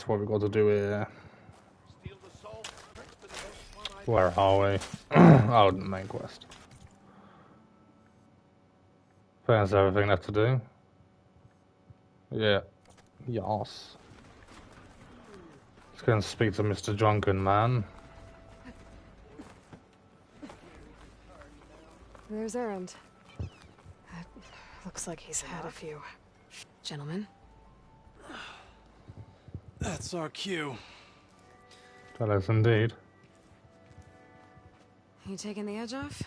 what we've got to do here. Where are we? Oh, the main quest. That's everything left to do. Yeah. Yes. Let's go and speak to Mr. Drunken Man. There's Errand. Looks like he's had a few. Gentlemen. That's our cue. That is indeed. You taking the edge off?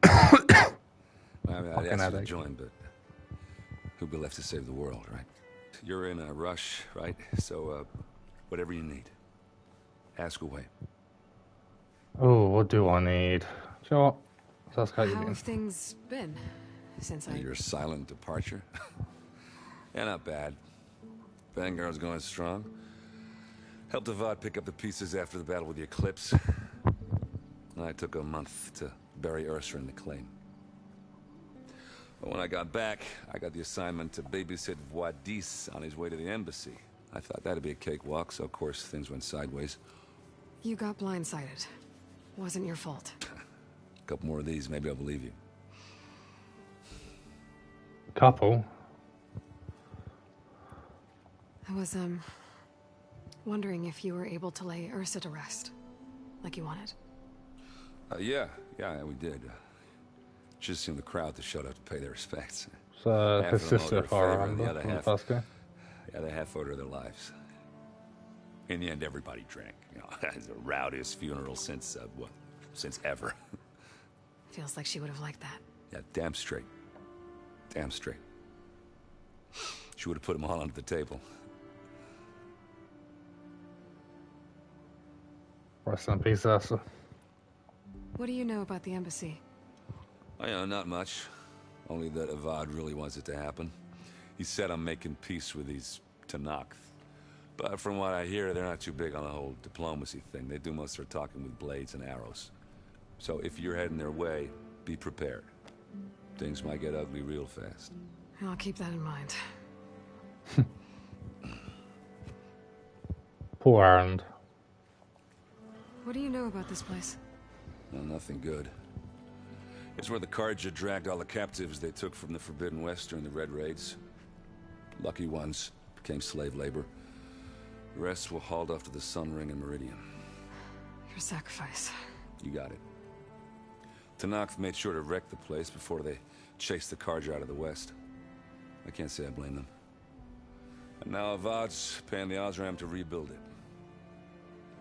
I mean, I'd ask you to join, but who'd be left to save the world, right? You're in a rush, right? So, whatever you need, ask away. Oh, what do I need? Do you know what? That's how you have things been since Your silent departure? Yeah, not bad. Vanguard's going strong. Helped Avad pick up the pieces after the battle with the Eclipse. I took a month to bury Ursa in the claim. But when I got back, I got the assignment to babysit Wadis on his way to the embassy. I thought that'd be a cakewalk, so of course things went sideways. You got blindsided. Wasn't your fault. A couple more of these, maybe I'll believe you. Couple? I was, wondering if you were able to lay Ursa to rest, like you wanted. Yeah, we did. Just seemed the crowd that showed up to pay their respects. So, his sister, if I remember, remember, from the first game. Yeah, they half owed her their lives. In the end, everybody drank. You know, it's the rowdiest funeral since, since ever. Feels like she would have liked that. Yeah, damn straight. Damn straight. She would have put them all under the table. Rest in peace, Ursa. What do you know about the embassy? Oh, yeah, not much. Only that Avad really wants it to happen. He said I'm making peace with these Tanakh. But from what I hear, they're not too big on the whole diplomacy thing. They do most of their talking with blades and arrows. So if you're heading their way, be prepared. Things might get ugly real fast. I'll keep that in mind. Poor Errand. What do you know about this place? Well, nothing good. It's where the Carja dragged all the captives they took from the Forbidden West during the Red Raids. Lucky ones became slave labor. The rest were hauled off to the Sun Ring and Meridian. Your sacrifice. You got it. Tanakh made sure to wreck the place before they chased the Carja out of the West. I can't say I blame them. And now Avad's paying the Osram to rebuild it.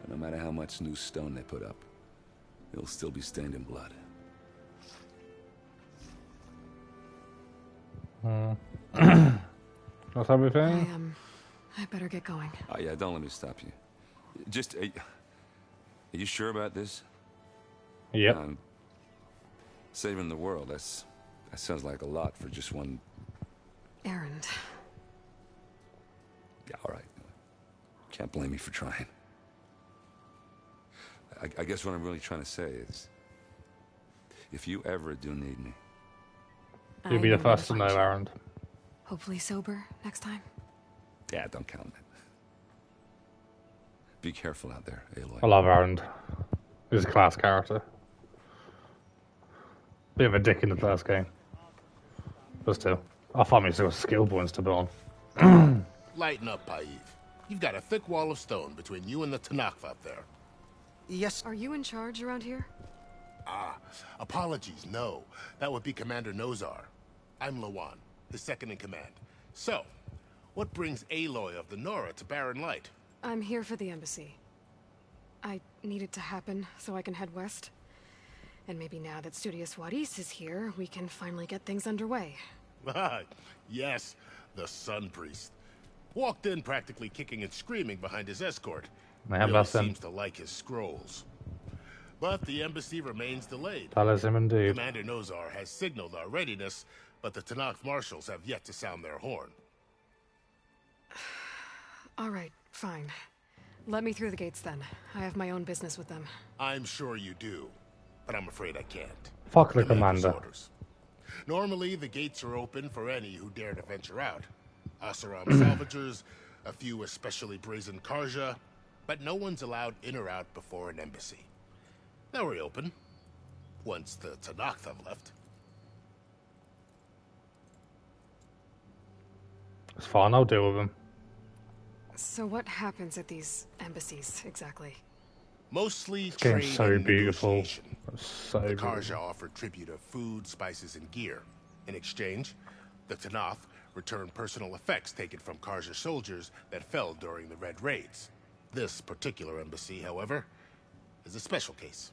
And no matter how much new stone they put up, it'll still be stained in blood. That's everything? I better get going. Oh yeah, don't let me stop you. Just, are you sure about this? Yep. Saving the world, that sounds like a lot for just one... Errand. Yeah, all right. Can't blame me for trying. I guess what I'm really trying to say is, if you ever do need me... You'll be the first to know, Errand. Hopefully sober next time. Yeah, don't count it. Be careful out there, Aloy. I love Errand. He's a class character. Bit of a dick in the first game. But still, I thought still skill points to build on. Lighten up, Paiv. You've got a thick wall of stone between you and the Tanakh up there. Yes. Are you in charge around here? Ah, apologies, no. That would be Commander Nozar. I'm Lawan, his second in command. So, what brings Aloy of the Nora to Barren Light? I'm here for the embassy. I need it to happen so I can head west. And maybe now that Studious Wadis is here, we can finally get things underway. Yes, the Sun Priest. Walked in practically kicking and screaming behind his escort. Really seems to like his scrolls. But the embassy remains delayed. That is him indeed. Commander Nozar has signaled our readiness, but the Tanakh marshals have yet to sound their horn. All right, fine. Let me through the gates then. I have my own business with them. I'm sure you do, but I'm afraid I can't. Fuck the commander. Orders. Normally, the gates are open for any who dare to venture out. Asaram salvagers, a few especially brazen Karja, but no one's allowed in or out before an embassy. They'll reopen once the Tanakh have left. It's fine, I'll deal with them. So what happens at these embassies, exactly? Mostly This game's trade so and beautiful. negotiation. It's so The beautiful. Karja offered tribute of food, spices, and gear. In exchange, the Tanakh returned personal effects taken from Karja soldiers that fell during the Red Raids. This particular embassy, however, is a special case.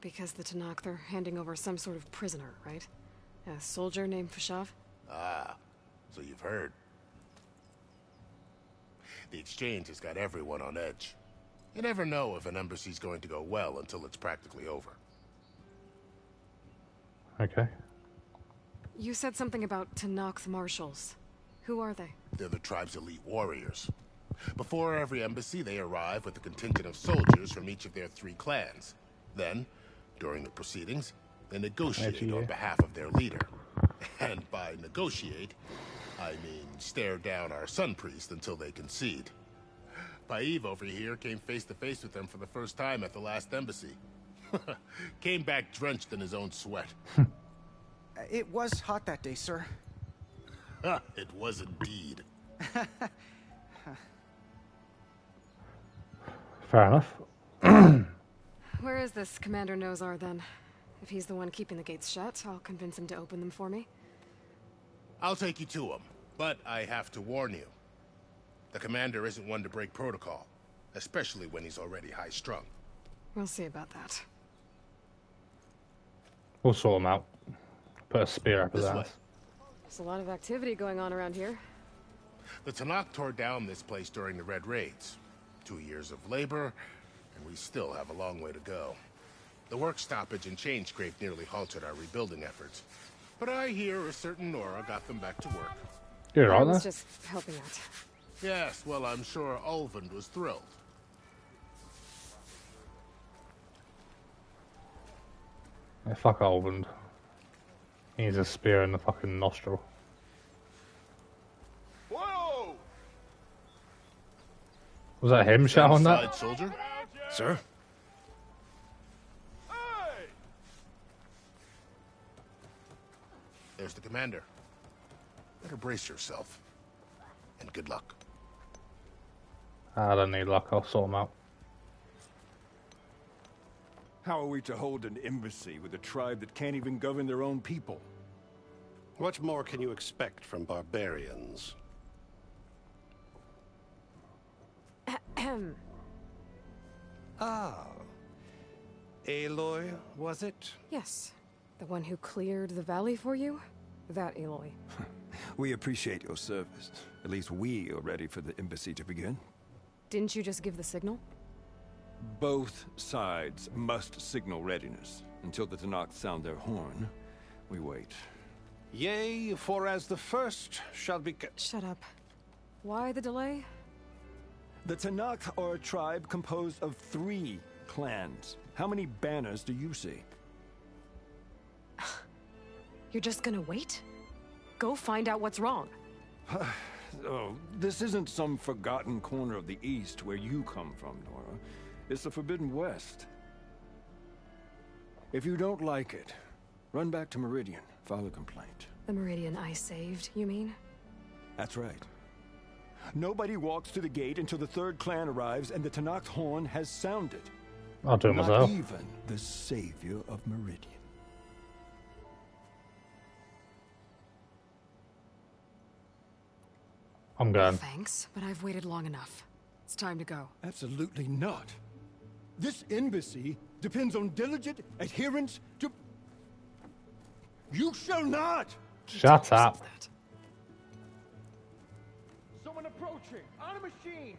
Because the Tanakh, they're handing over some sort of prisoner, right? A soldier named Fashav? Ah, so you've heard. The exchange has got everyone on edge. You never know if an embassy's going to go well until it's practically over. Okay. You said something about Tanakh marshals. Who are they? They're the tribe's elite warriors. Before every embassy, they arrive with a contingent of soldiers from each of their 3 clans. Then, during the proceedings, they negotiate on behalf of their leader. And by negotiate, I mean stare down our sun priest until they concede. Paiv over here came face to face with them for the first time at the last embassy. Came back drenched in his own sweat. It was hot that day, sir. It was indeed. Fair enough. Where is this Commander Nozar, then? If he's the one keeping the gates shut, I'll convince him to open them for me. I'll take you to him, but I have to warn you. The commander isn't one to break protocol, especially when he's already high-strung. We'll see about that. We'll sort them out. Put a spear up his This way. ass. There's a lot of activity going on around here. The Tanakh tore down this place during the Red Raids. 2 years of labor, and we still have a long way to go. The work stoppage and chain scrape nearly halted our rebuilding efforts. But I hear a certain Nora got them back to work. You're I right was there. just helping out. Yes, well, I'm sure Ulvund was thrilled. Yeah, fuck Olvund. He needs a spear in the fucking nostril. Whoa! Was that him shouting Side that? soldier? Sir? There's the commander. Better brace yourself. And good luck. I don't need luck, I'll sort them out. How are we to hold an embassy with a tribe that can't even govern their own people? What more can you expect from barbarians? Ah. Aloy, was it? Yes. The one who cleared the valley for you? That Aloy. We appreciate your service. At least we are ready for the embassy to begin. Didn't you just give the signal? Both sides must signal readiness. Until the Tanakh sound their horn, we wait. Yea, for as the first shall be... Shut up. Why the delay? The Tanakh are a tribe composed of 3 clans. How many banners do you see? You're just gonna wait? Go find out what's wrong. Oh, this isn't some forgotten corner of the East where you come from, Nora. It's the Forbidden West. If you don't like it, run back to Meridian, file a complaint. The Meridian I saved, you mean? That's right. Nobody walks to the gate until the 3rd clan arrives and the Tanakh's horn has sounded. I'll do it Not myself. even the savior of Meridian. I'm going. Thanks, but I've waited long enough. It's time to go. Absolutely not. This embassy depends on diligent adherence to... You shall not! Shut up. That. Someone approaching! On a machine!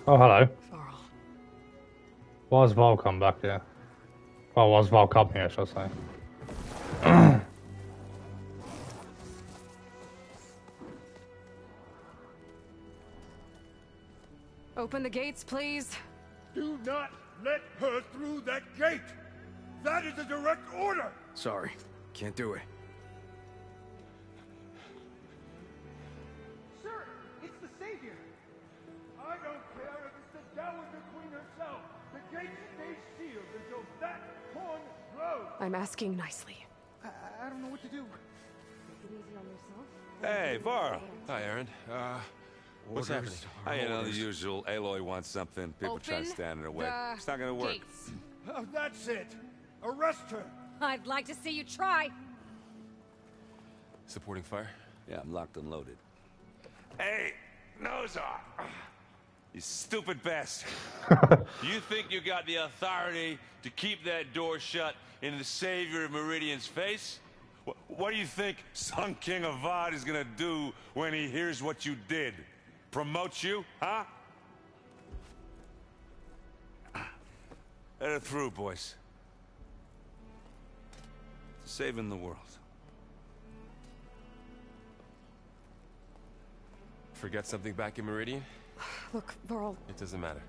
Oh, hello. Varl. Why has Val come back here? Well, why's Val come here, shall I say? Open the gates, please. Do not let her through that gate! That is a direct order! Sorry, can't do it. don't care if it's the Dowager Queen herself. The gates stay sealed until that horn blows. I'm asking nicely. I don't know what to do. Take it easy on yourself. Hey, Varl. Hi, Aaron. What's happening? You know, the usual. Aloy wants something. People try to stand in her way. It's not gonna work. Gates. Oh, that's it. Arrest her. I'd like to see you try. Supporting fire? Yeah, I'm locked and loaded. Hey, Nozar! You stupid bastard. You think you got the authority to keep that door shut in the Savior of Meridian's face? What do you think Sun King Avad is gonna do when he hears what you did? Promote you, huh? Let it through, boys. Saving the world. Forget something back in Meridian? Look, Varl. It doesn't matter.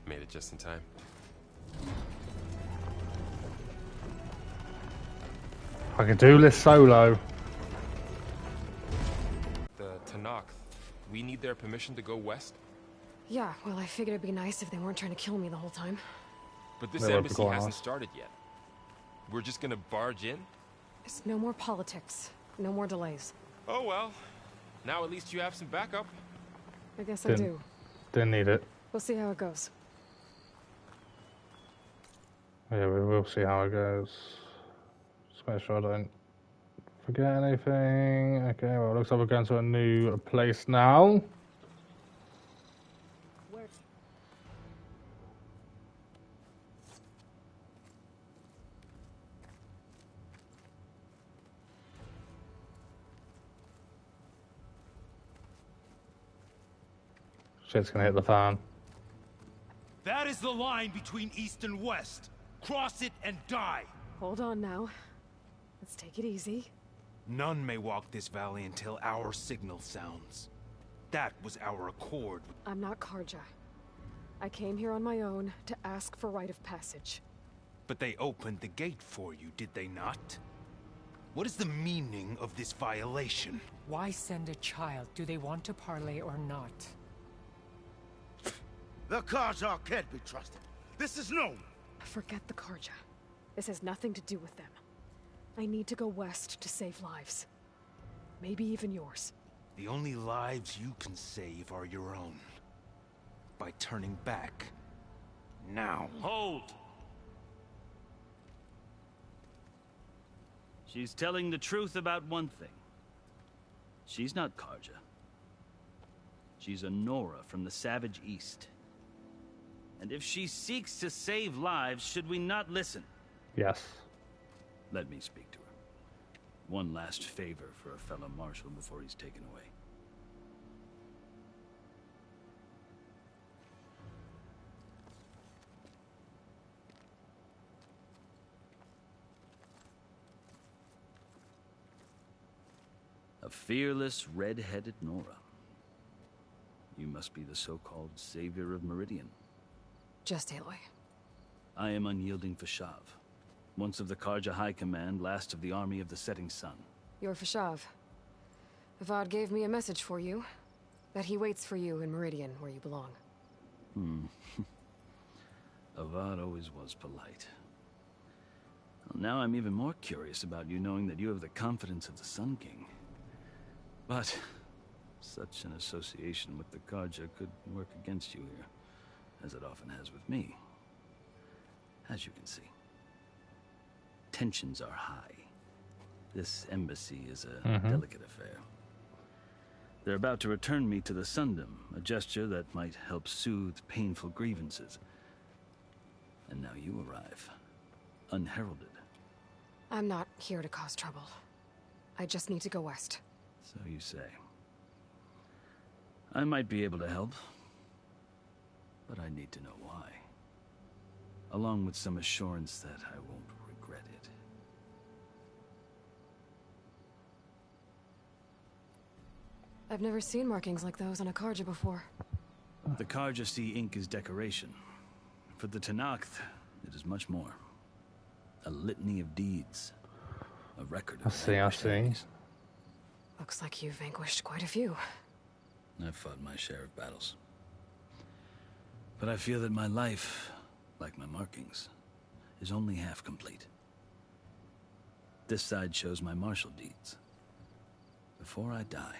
Made it just in time. I can do this solo. The Tanakh, we need their permission to go west? Yeah, well, I figured it'd be nice if they weren't trying to kill me the whole time. But this They won't be embassy going hasn't on. started yet. We're just gonna barge in? There's no more politics. No more delays. Oh well. Now at least you have some backup. I guess I Didn't- do. Didn't need it. We'll see how it goes. Yeah, we will see how it goes. Just make sure I don't forget anything. Okay, well, it looks like we're going to a new place now. Shit's gonna hit the fan. That is the line between East and West. Cross it and die. Hold on now. Let's take it easy. None may walk this valley until our signal sounds. That was our accord. I'm not Karja. I came here on my own to ask for rite of passage. But they opened the gate for you, did they not? What is the meaning of this violation? Why send a child? Do they want to parley or not? The Khajar can't be trusted. This is known. Forget the Karja. This has nothing to do with them. I need to go west to save lives. Maybe even yours. The only lives you can save are your own. By turning back. Now. Hold! She's telling the truth about one thing. She's not Karja. She's a Nora from the Savage East. And if she seeks to save lives, should we not listen? Yes. Let me speak to her. One last favor for a fellow marshal before he's taken away. A fearless, red-headed Nora. You must be the so-called savior of Meridian. Just Aloy. I am unyielding Fashav. Once of the Karja High Command, last of the army of the Setting Sun. You're Fashav. Avad gave me a message for you. That he waits for you in Meridian, where you belong. Avad always was polite. Well, now I'm even more curious about you knowing that you have the confidence of the Sun King. But such an association with the Karja could work against you here, as it often has with me. As you can see, tensions are high. This embassy is a delicate affair. They're about to return me to the Sundom, a gesture that might help soothe painful grievances. And now you arrive, unheralded. I'm not here to cause trouble. I just need to go west. So you say. I might be able to help, but I need to know why. Along with some assurance that I won't regret it. I've never seen markings like those on a Karja before. The Karja see ink as decoration. For the Tanakh, it is much more. A litany of deeds. A record of I see. Looks like you've vanquished quite a few. I've fought my share of battles. But I feel that my life, like my markings, is only half complete. This side shows my martial deeds. Before I die,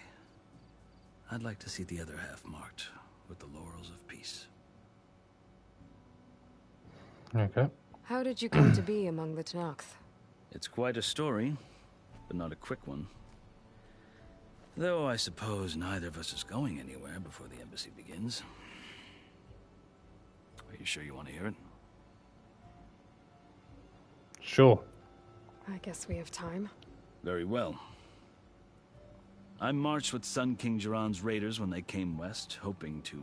I'd like to see the other half marked with the laurels of peace. Okay. How did you come to be among the Tenakth? It's quite a story, but not a quick one. Though I suppose neither of us is going anywhere before the embassy begins. Are you sure you want to hear it? Sure. I guess we have time. Very well. I marched with Sun King Jiran's raiders when they came west, hoping to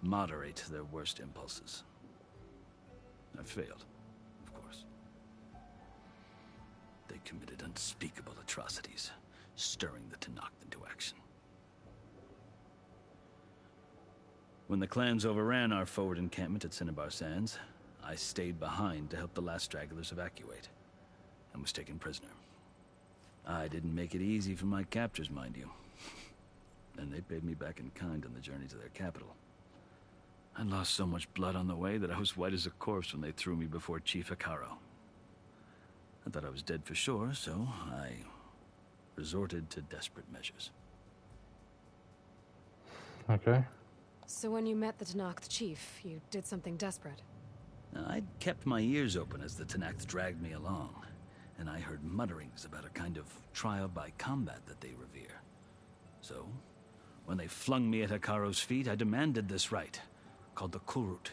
moderate their worst impulses. I failed, of course. They committed unspeakable atrocities, stirring the Tenakth into action. When the clans overran our forward encampment at Cinnabar Sands, I stayed behind to help the last stragglers evacuate, and was taken prisoner. I didn't make it easy for my captors, mind you. And they paid me back in kind on the journey to their capital. I lost so much blood on the way that I was white as a corpse when they threw me before Chief Hekarro. I thought I was dead for sure, so I resorted to desperate measures. Okay. So when you met the Tenakth chief, you did something desperate? I'd kept my ears open as the Tenakth dragged me along, and I heard mutterings about a kind of trial by combat that they revere. So, when they flung me at Hekarro's feet, I demanded this right, called the Kulrut,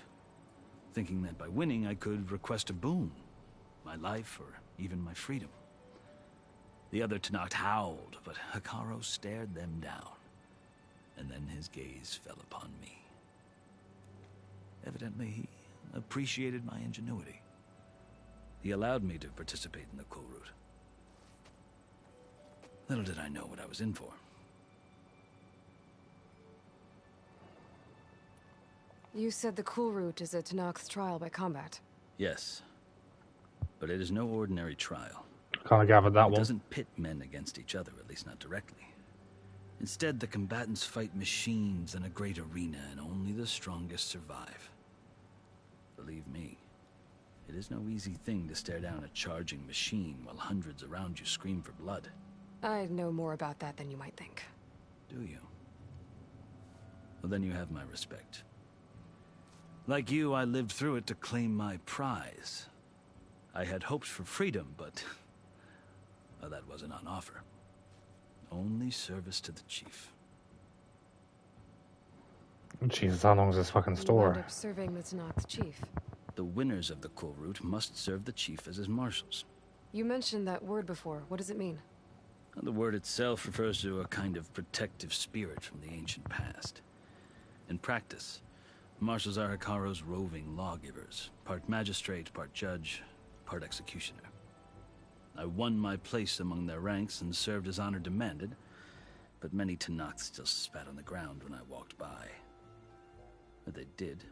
thinking that by winning I could request a boon, my life or even my freedom. The other Tenakth howled, but Hekarro stared them down, and then his gaze fell upon me. Evidently, he appreciated my ingenuity. He allowed me to participate in the Kulrut. Little did I know what I was in for. You said the Kulrut is a Tenakth trial by combat. Yes. But it is no ordinary trial. Kind of gathered that It one. doesn't pit men against each other, at least not directly. Instead, the combatants fight machines in a great arena, and only the strongest survive. Believe me, it is no easy thing to stare down a charging machine while hundreds around you scream for blood. I know more about that than you might think. Do you? Well, then you have my respect. Like you, I lived through it to claim my prize. I had hoped for freedom, but well, that wasn't on offer. Only service to the chief. Jesus, how long is this fucking You story? wound up serving the Tenakth chief. The winners of the Kulrut must serve the chief as his marshals. You mentioned that word before. What does it mean? The word itself refers to a kind of protective spirit from the ancient past. In practice, marshals are Hekarro's roving lawgivers, part magistrate, part judge, part executioner. I won my place among their ranks and served as honor demanded, but many Tenakth still spat on the ground when I walked by. But they did,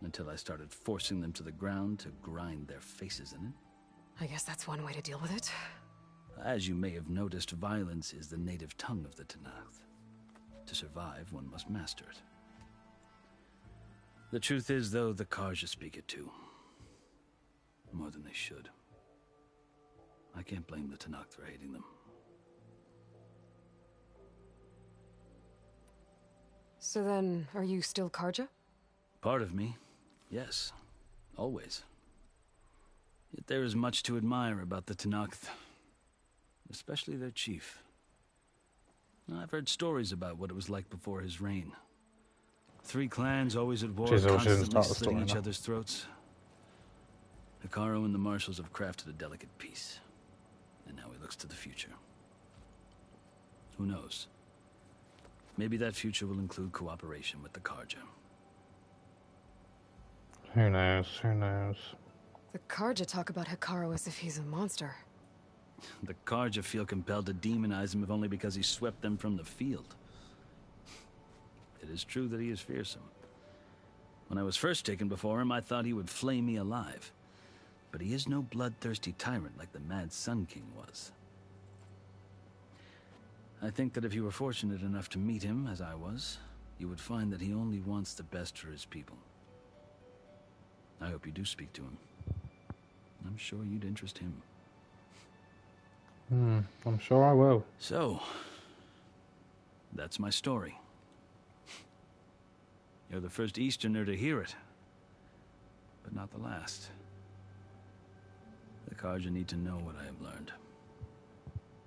until I started forcing them to the ground to grind their faces in it. I guess that's one way to deal with it. As you may have noticed, violence is the native tongue of the Tenakth. To survive, one must master it. The truth is, though, the Karja speak it too. More than they should. I can't blame the Tenakth for hating them. So then, are you still Karja? Part of me, yes. Always. Yet there is much to admire about the Tenakth. Especially their chief. I've heard stories about what it was like before his reign. 3 clans always at war, constantly slitting each other's throats. Hekarro and the marshals have crafted a delicate peace. And now he looks to the future. Who knows? Maybe that future will include cooperation with the Karja. Who knows? Who knows? The Karja talk about Hekarro as if he's a monster. The Karja feel compelled to demonize him if only because he swept them from the field. It is true that he is fearsome. When I was first taken before him, I thought he would flay me alive. But he is no bloodthirsty tyrant like the Mad Sun King was. I think that if you were fortunate enough to meet him, as I was, you would find that he only wants the best for his people. I hope you do speak to him. I'm sure you'd interest him. I'm sure I will. So, that's my story. You're the first Easterner to hear it, but not the last. The Carja need to know what I have learned.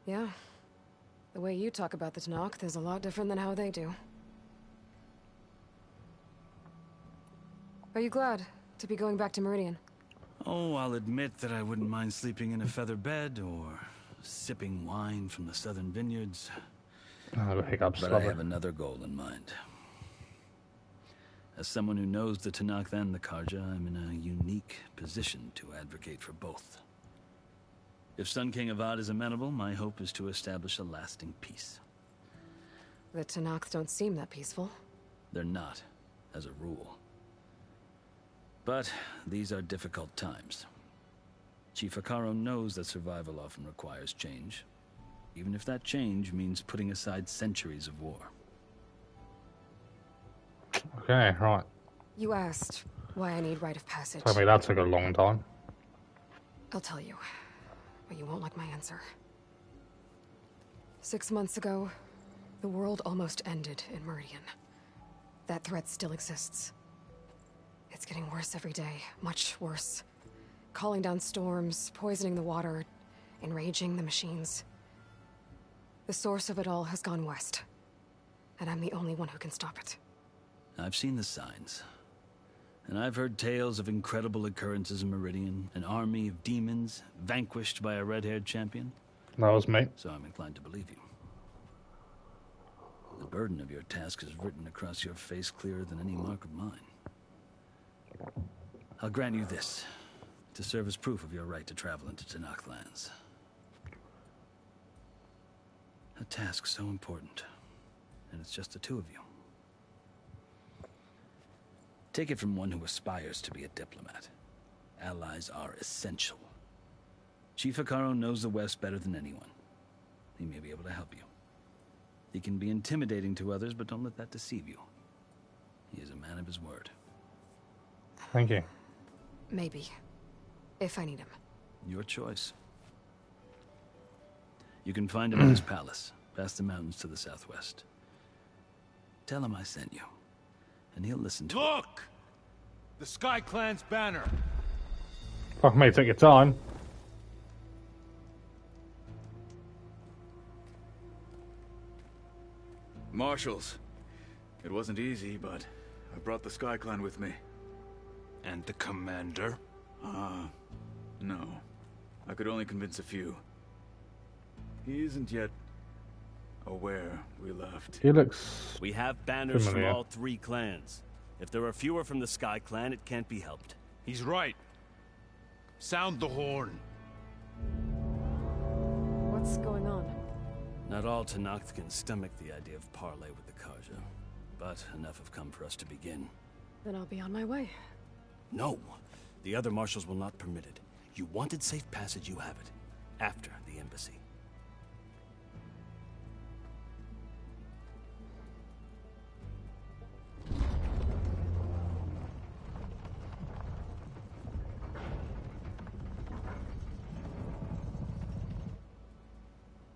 Yeah. The way you talk about the Tanakh is a lot different than how they do. Are you glad to be going back to Meridian? Oh, I'll admit that I wouldn't mind sleeping in a feather bed or sipping wine from the southern vineyards. But I have another goal in mind. As someone who knows the Tanakh and the Carja, I'm in a unique position to advocate for both. If Sun King Avad is amenable, my hope is to establish a lasting peace. The Tanakhs don't seem that peaceful. They're not, as a rule. But these are difficult times. Chief Akaro knows that survival often requires change, even if that change means putting aside centuries of war. Okay, right. You asked why I need rite of passage. Tell me that took a long time. I'll tell you, but you won't like my answer. 6 months ago, the world almost ended in Meridian. That threat still exists. It's getting worse every day, much worse. Calling down storms, poisoning the water, enraging the machines. The source of it all has gone west, and I'm the only one who can stop it. I've seen the signs. And I've heard tales of incredible occurrences in Meridian, an army of demons vanquished by a red-haired champion. That was me. So I'm inclined to believe you. The burden of your task is written across your face clearer than any mark of mine. I'll grant you this, to serve as proof of your right to travel into Tanakh lands. A task so important, and it's just the two of you. Take it from one who aspires to be a diplomat. Allies are essential. Chief Akaro knows the West better than anyone. He may be able to help you. He can be intimidating to others, but don't let that deceive you. He is a man of his word. Thank you. Maybe. If I need him. Your choice. You can find him in his palace, past the mountains to the southwest. Tell him I sent you, and he'll listen to it. Look! The Sky Clan's banner. Fuck me, take your time. Marshals. It wasn't easy, but I brought the Sky Clan with me. And the commander? No. I could only convince a few. He isn't yet aware we left. He looks We have banners familiar. from all three clans. If there are fewer from the Sky Clan, it can't be helped. He's right. Sound the horn. What's going on? Not all Tanakh can stomach the idea of parley with the Carja, but enough have come for us to begin. Then I'll be on my way. No! The other marshals will not permit it. You wanted safe passage, you have it. After the embassy.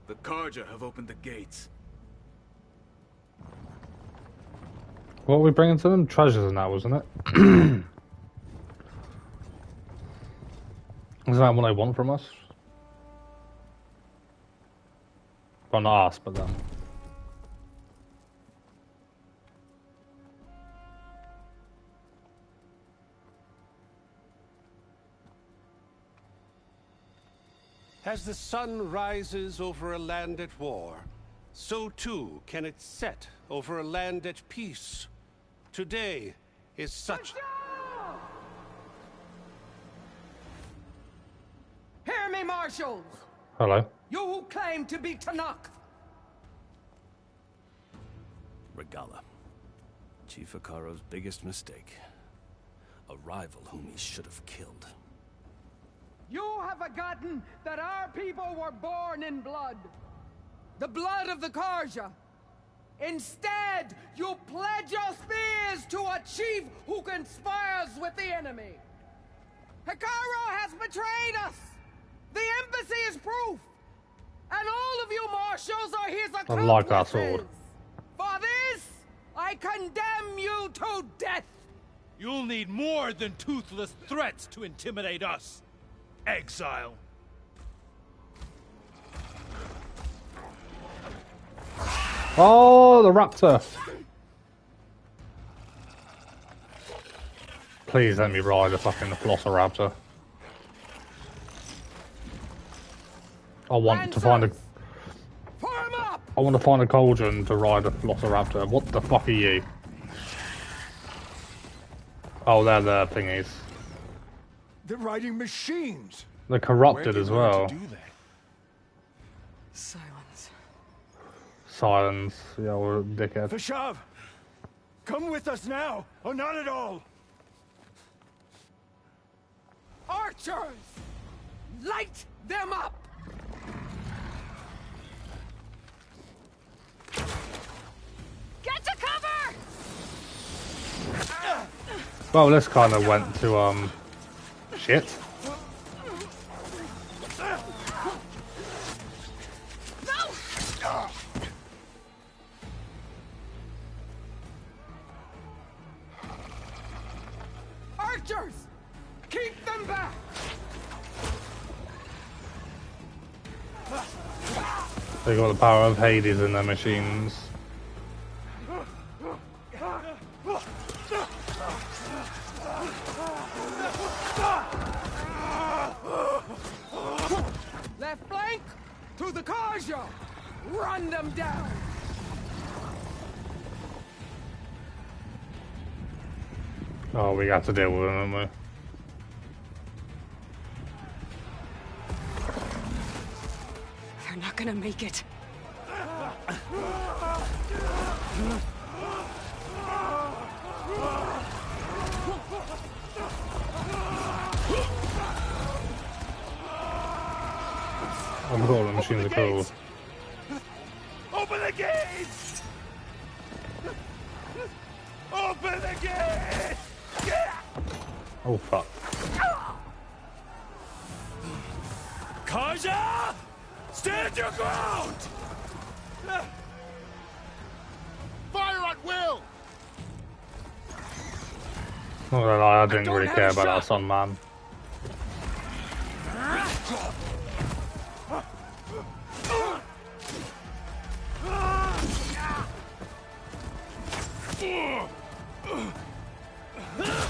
The Carja have opened the gates. What were we bringing to them? Treasures and that, wasn't it? Isn't that what they want from us? Well, not us, but them. As the sun rises over a land at war, so too can it set over a land at peace. Today is such... Hear me, marshals! Hello. You who claim to be Tanakh! Regala. Chief Akaro's biggest mistake. A rival whom he should have killed. You have forgotten that our people were born in blood. The blood of the Carja. Instead, you pledge your spears to a chief who conspires with the enemy. Hikaru has betrayed us! The embassy is proof! And all of you marshals are his accomplices! I like that sword. For this, I condemn you to death! You'll need more than toothless threats to intimidate us, exile. Oh, the raptor! Please let me ride a fucking Velociraptor. I want to find a... I want to find a cauldron to ride a Velociraptor. What the fuck are you? Oh, they're the thingies. They're riding machines. They're corrupted as well. Silence. Silence. Yeah, we're a dickhead. Fashav, come with us now, or not at all. Archers! Light them up! Get to cover! Well, this kind of went to, shit. Archers! Keep them back! They got the power of Hades in their machines. Left flank to the Karja! Run them down! Oh, we got to deal with them, don't we? They're not gonna make it. Oh my god, the machines are cool. Open the gates! Open the gates! Oh fuck. Kaja! Stand your ground! Fire at will! Not gonna lie, I didn't really care about that Sun Man.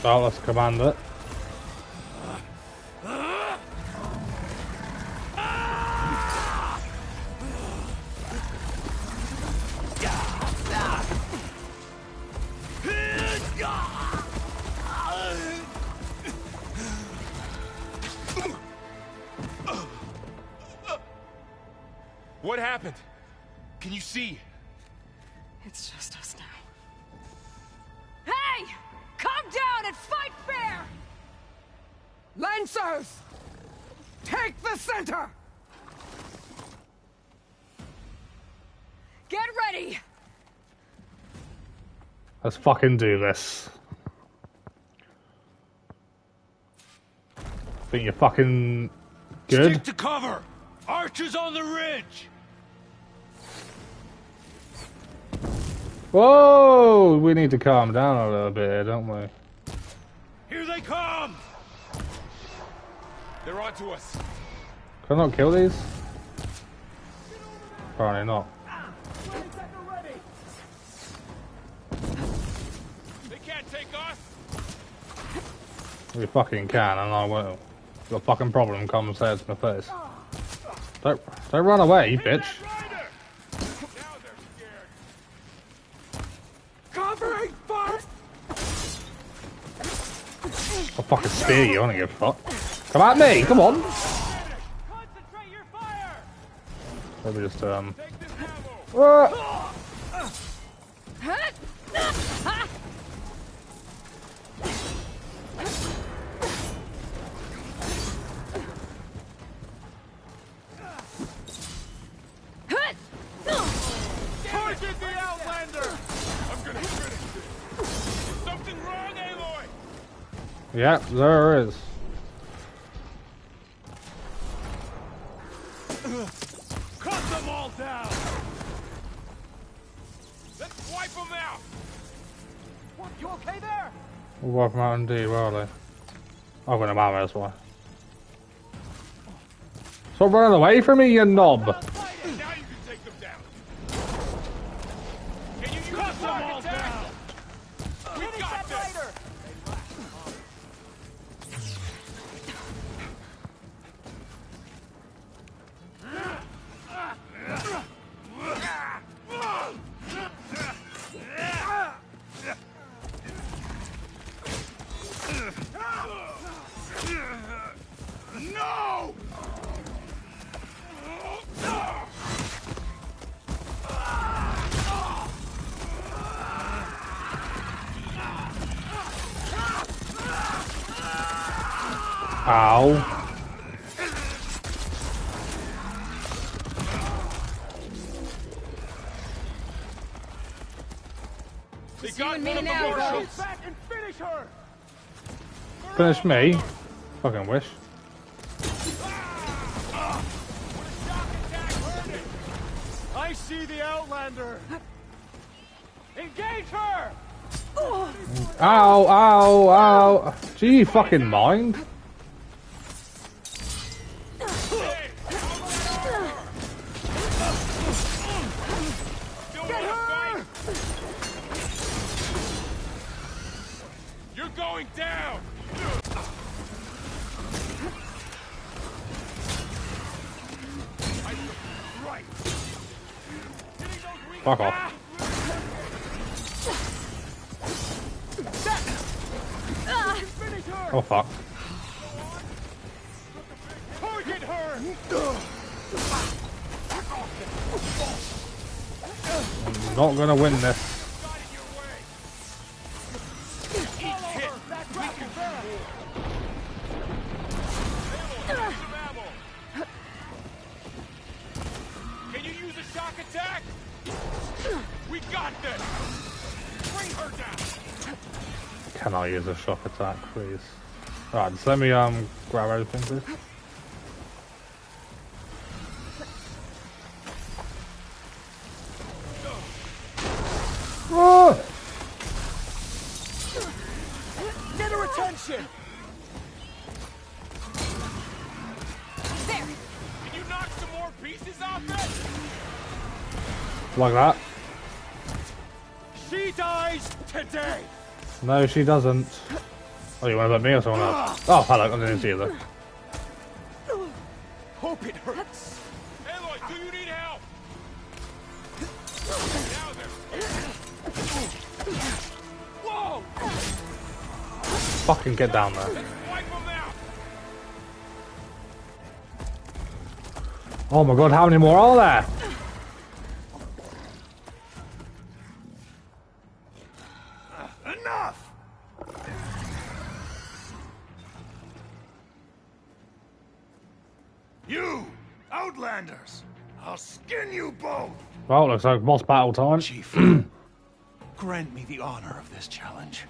So let's command it. What happened? Can you see? It's just us now. Hey! Calm down and fight fair! Lancers! Take the center! Get ready! Let's fucking do this. Think you're fucking good? Stick to cover! Archers on the ridge! Whoa! We need to calm down a little bit here, don't we? Here they come! They're onto us. Can I not kill these? Apparently not. They can't take us. We fucking can, and I will. Your fucking problem comes head to my face. Don't run away, you bitch. Covering fire! I'll fucking spear you, I don't give a fuck. Come at me, come on! Concentrate your fire! Let me just, Target the Outlander! I'm gonna finish this. Something wrong, Aloy? Yeah, there is. Cut them all down! Let's wipe them out! What, you okay there? We'll wipe them out indeed, where are they? I've got them out, that's why. Stop running away from me, you knob! Now you can take them down. Can you cut them all down? We got this! Later. No! Ow. They got one of the marshals. Back and finish her. Finish me? Fucking wish. I see the Outlander. Engage her. Ow, ow, ow. Gee, fucking mind. You're going down. Right. Fuck off. Oh fuck. Target her. I'm not gonna win this. Can you use a shock attack? We got this. Bring her down. Can I use a shock attack, please? Alright, just let me grab everything, please. Oh! Get her attention. There. Can you knock some more pieces off it? Like that? She dies today. No, she doesn't. Oh, you want to let me or someone else? Oh, hello, I didn't see you there. Hope it hurts. Aloy, do you need help? Now then. Whoa! Fucking get down there. Wipe them out. Oh my god, how many more are there? Enough! You, Outlanders! I'll skin you both! Well, looks like boss battle time. Chief, grant me the honor of this challenge.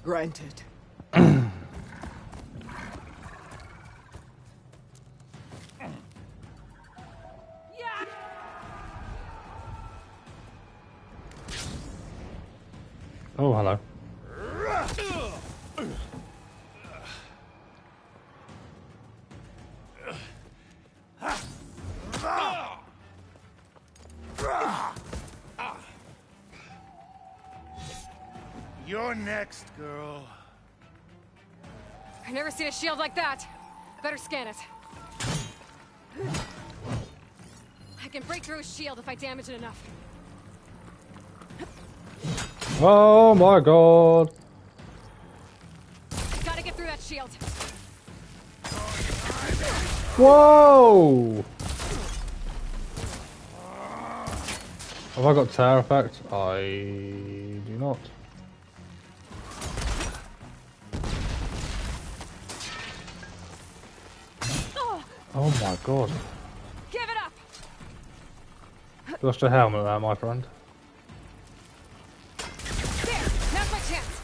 Granted. Oh, hello. You're next, girl. I've never seen a shield like that. Better scan it. I can break through a shield if I damage it enough. Oh my god. Gotta get through that shield. Whoa! Have I got tear effect? I do not. Oh my god. Give it up! Lost a helmet there, my friend. There! Now's my chance!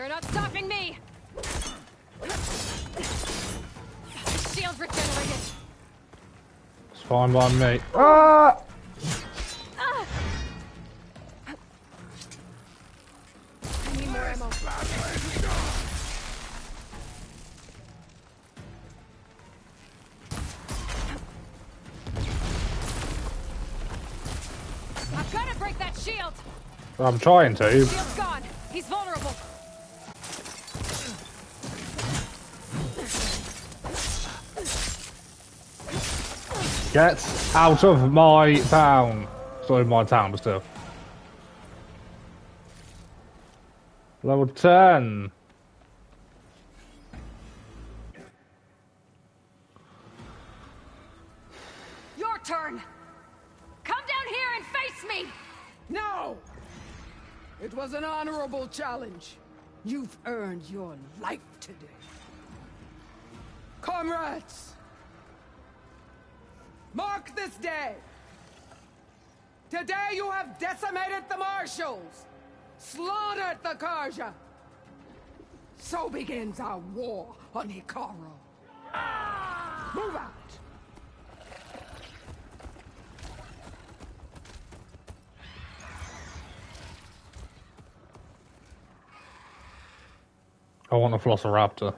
You're not stopping me! Shield regenerated! It's fine by me. Ah! I need more ammo. I've got to break that shield! I'm trying to. Shield's gone. He's vulnerable. Get out of my town. It's not in my town, but still. Level 10. Your turn. Come down here and face me. No! It was an honorable challenge. You've earned your life today. Comrades! Mark this day! Today you have decimated the Marshals! Slaughtered the Karja! So begins our war on Hikaru. Move out! I want a Velociraptor.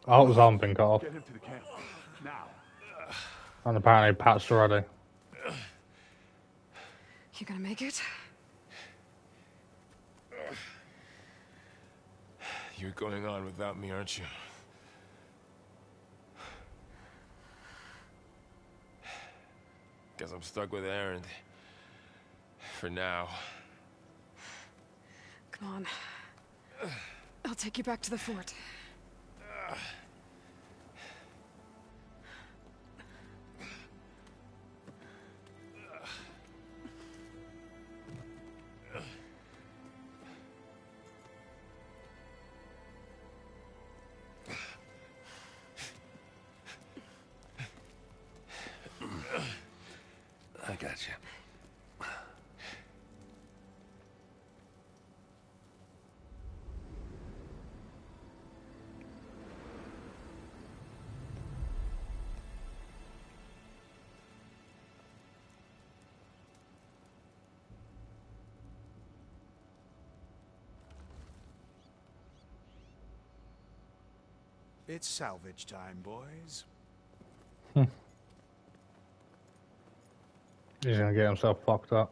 I hope his arm been cut off. Get him to the camp. Now. And apparently patched already. You gonna make it? You're going on without me, aren't you? Guess I'm stuck with Aaron. For now. Come on. I'll take you back to the fort. I got you. It's salvage time, boys. He's gonna get himself fucked up.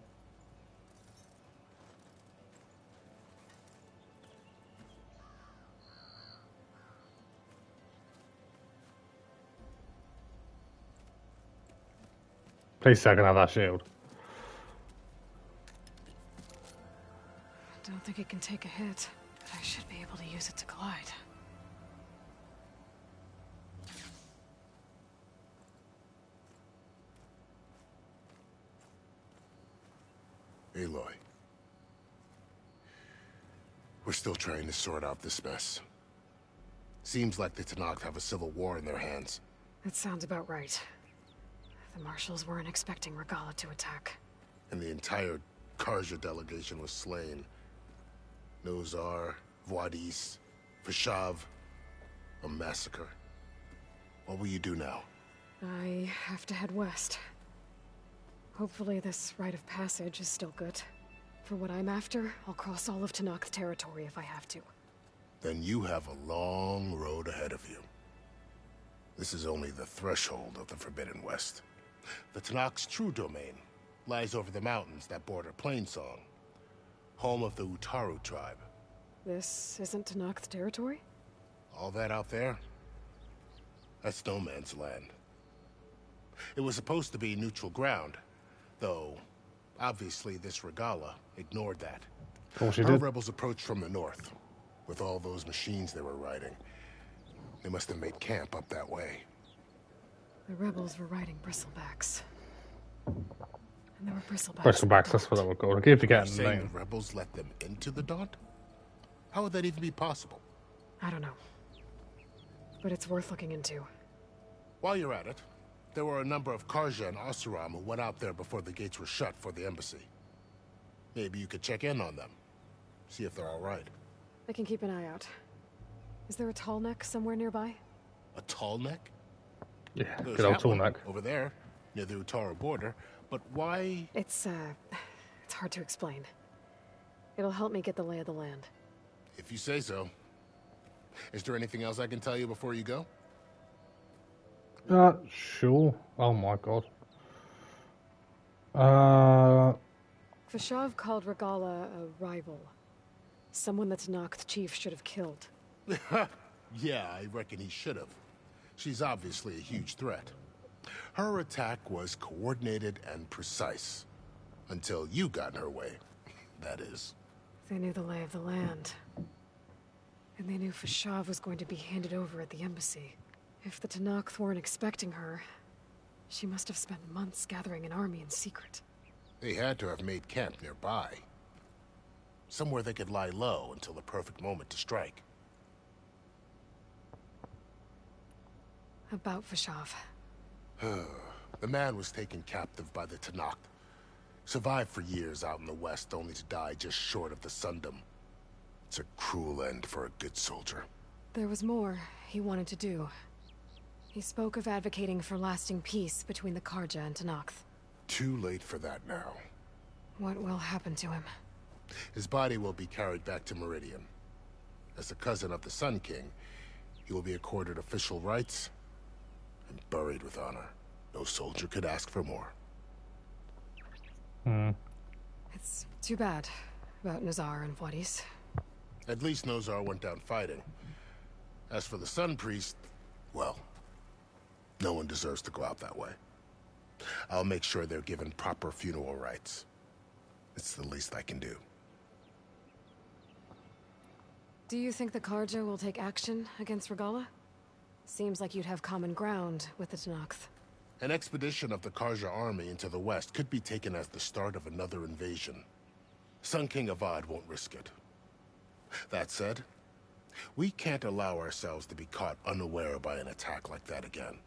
Please say I can have that shield. I don't think it can take a hit, but I should be able to use it to glide. Aloy. We're still trying to sort out this mess. Seems like the Tenakth have a civil war in their hands. That sounds about right. The Marshals weren't expecting Regalla to attack. And the entire Karja delegation was slain. Nozar, Vuadis, Vashav. A massacre. What will you do now? I have to head west. Hopefully this rite of passage is still good. For what I'm after, I'll cross all of Tenakth territory if I have to. Then you have a long road ahead of you. This is only the threshold of the Forbidden West. The Tenakth's true domain lies over the mountains that border Plainsong, home of the Utaru tribe. This isn't Tenakth territory? All that out there? That's no man's land. It was supposed to be neutral ground, though obviously this Regalla ignored that. Our rebels approached from the north, with all those machines they were riding. They must have made camp up that way. The rebels were riding bristlebacks. And there were bristlebacks. Bristlebacks, that's what they were called. I keep forgetting the saying name. the rebels let them into the Daunt? How would that even be possible? I don't know. but it's worth looking into. While you're at it, there were a number of Karja and Oseram who went out there before the gates were shut for the embassy. Maybe you could check in on them. See if they're all right. I can keep an eye out. Is there a tall neck somewhere nearby? A tall neck? Yeah, There's good old that tall one neck. over there, near the Utara border. But why? It's hard to explain. It'll help me get the lay of the land. If you say so. Is there anything else I can tell you before you go? Sure. Oh my god. Vashav called Regala a rival. Someone that Tanakh chief should have killed. Yeah, I reckon he should have. She's obviously a huge threat. Her attack was coordinated and precise. Until you got in her way, that is. They knew the lay of the land. And they knew Vashav was going to be handed over at the embassy. If the Tanakh weren't expecting her, she must have spent months gathering an army in secret. They had to have made camp nearby. Somewhere they could lie low until the perfect moment to strike. About Vashav. The man was taken captive by the Tanakh. Survived for years out in the west, only to die just short of the Sundom. It's a cruel end for a good soldier. There was more he wanted to do. He spoke of advocating for lasting peace between the Karja and Tanakh. Too late for that now. What will happen to him? His body will be carried back to Meridian. As a cousin of the Sun King, he will be accorded official rights and buried with honor. No soldier could ask for more. It's too bad about Nazar and Wadis. At least Nozar went down fighting. As for the Sun Priest, well, no one deserves to go out that way. I'll make sure they're given proper funeral rites. It's the least I can do. Do you think the Karja will take action against Regala? Seems like you'd have common ground with the Tanakh. An expedition of the Karja army into the west could be taken as the start of another invasion. Sun King Avad won't risk it. That said, we can't allow ourselves to be caught unaware by an attack like that again.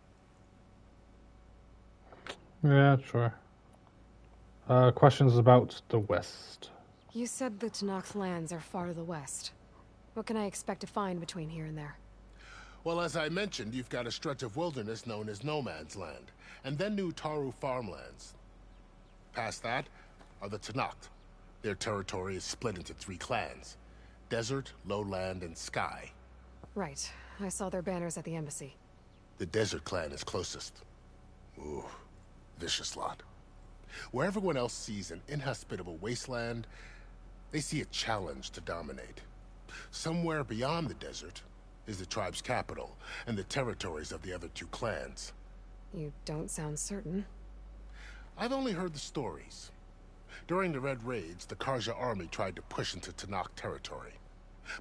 Yeah, sure. Questions about the west. You said the Tanakh lands are far to the west. What can I expect to find between here and there? Well, as I mentioned, you've got a stretch of wilderness known as No Man's Land, and then New Taru farmlands. Past that are the Tanakh. Their territory is split into 3 clans: Desert, Lowland, and Sky. Right. I saw their banners at the embassy. The Desert clan is closest. Ooh, vicious lot. Where everyone else sees an inhospitable wasteland, they see a challenge to dominate. Somewhere beyond the desert is the tribe's capital and the territories of the other 2 clans. You don't sound certain. I've only heard the stories. During the Red Raids, the Karja army tried to push into Tanakh territory,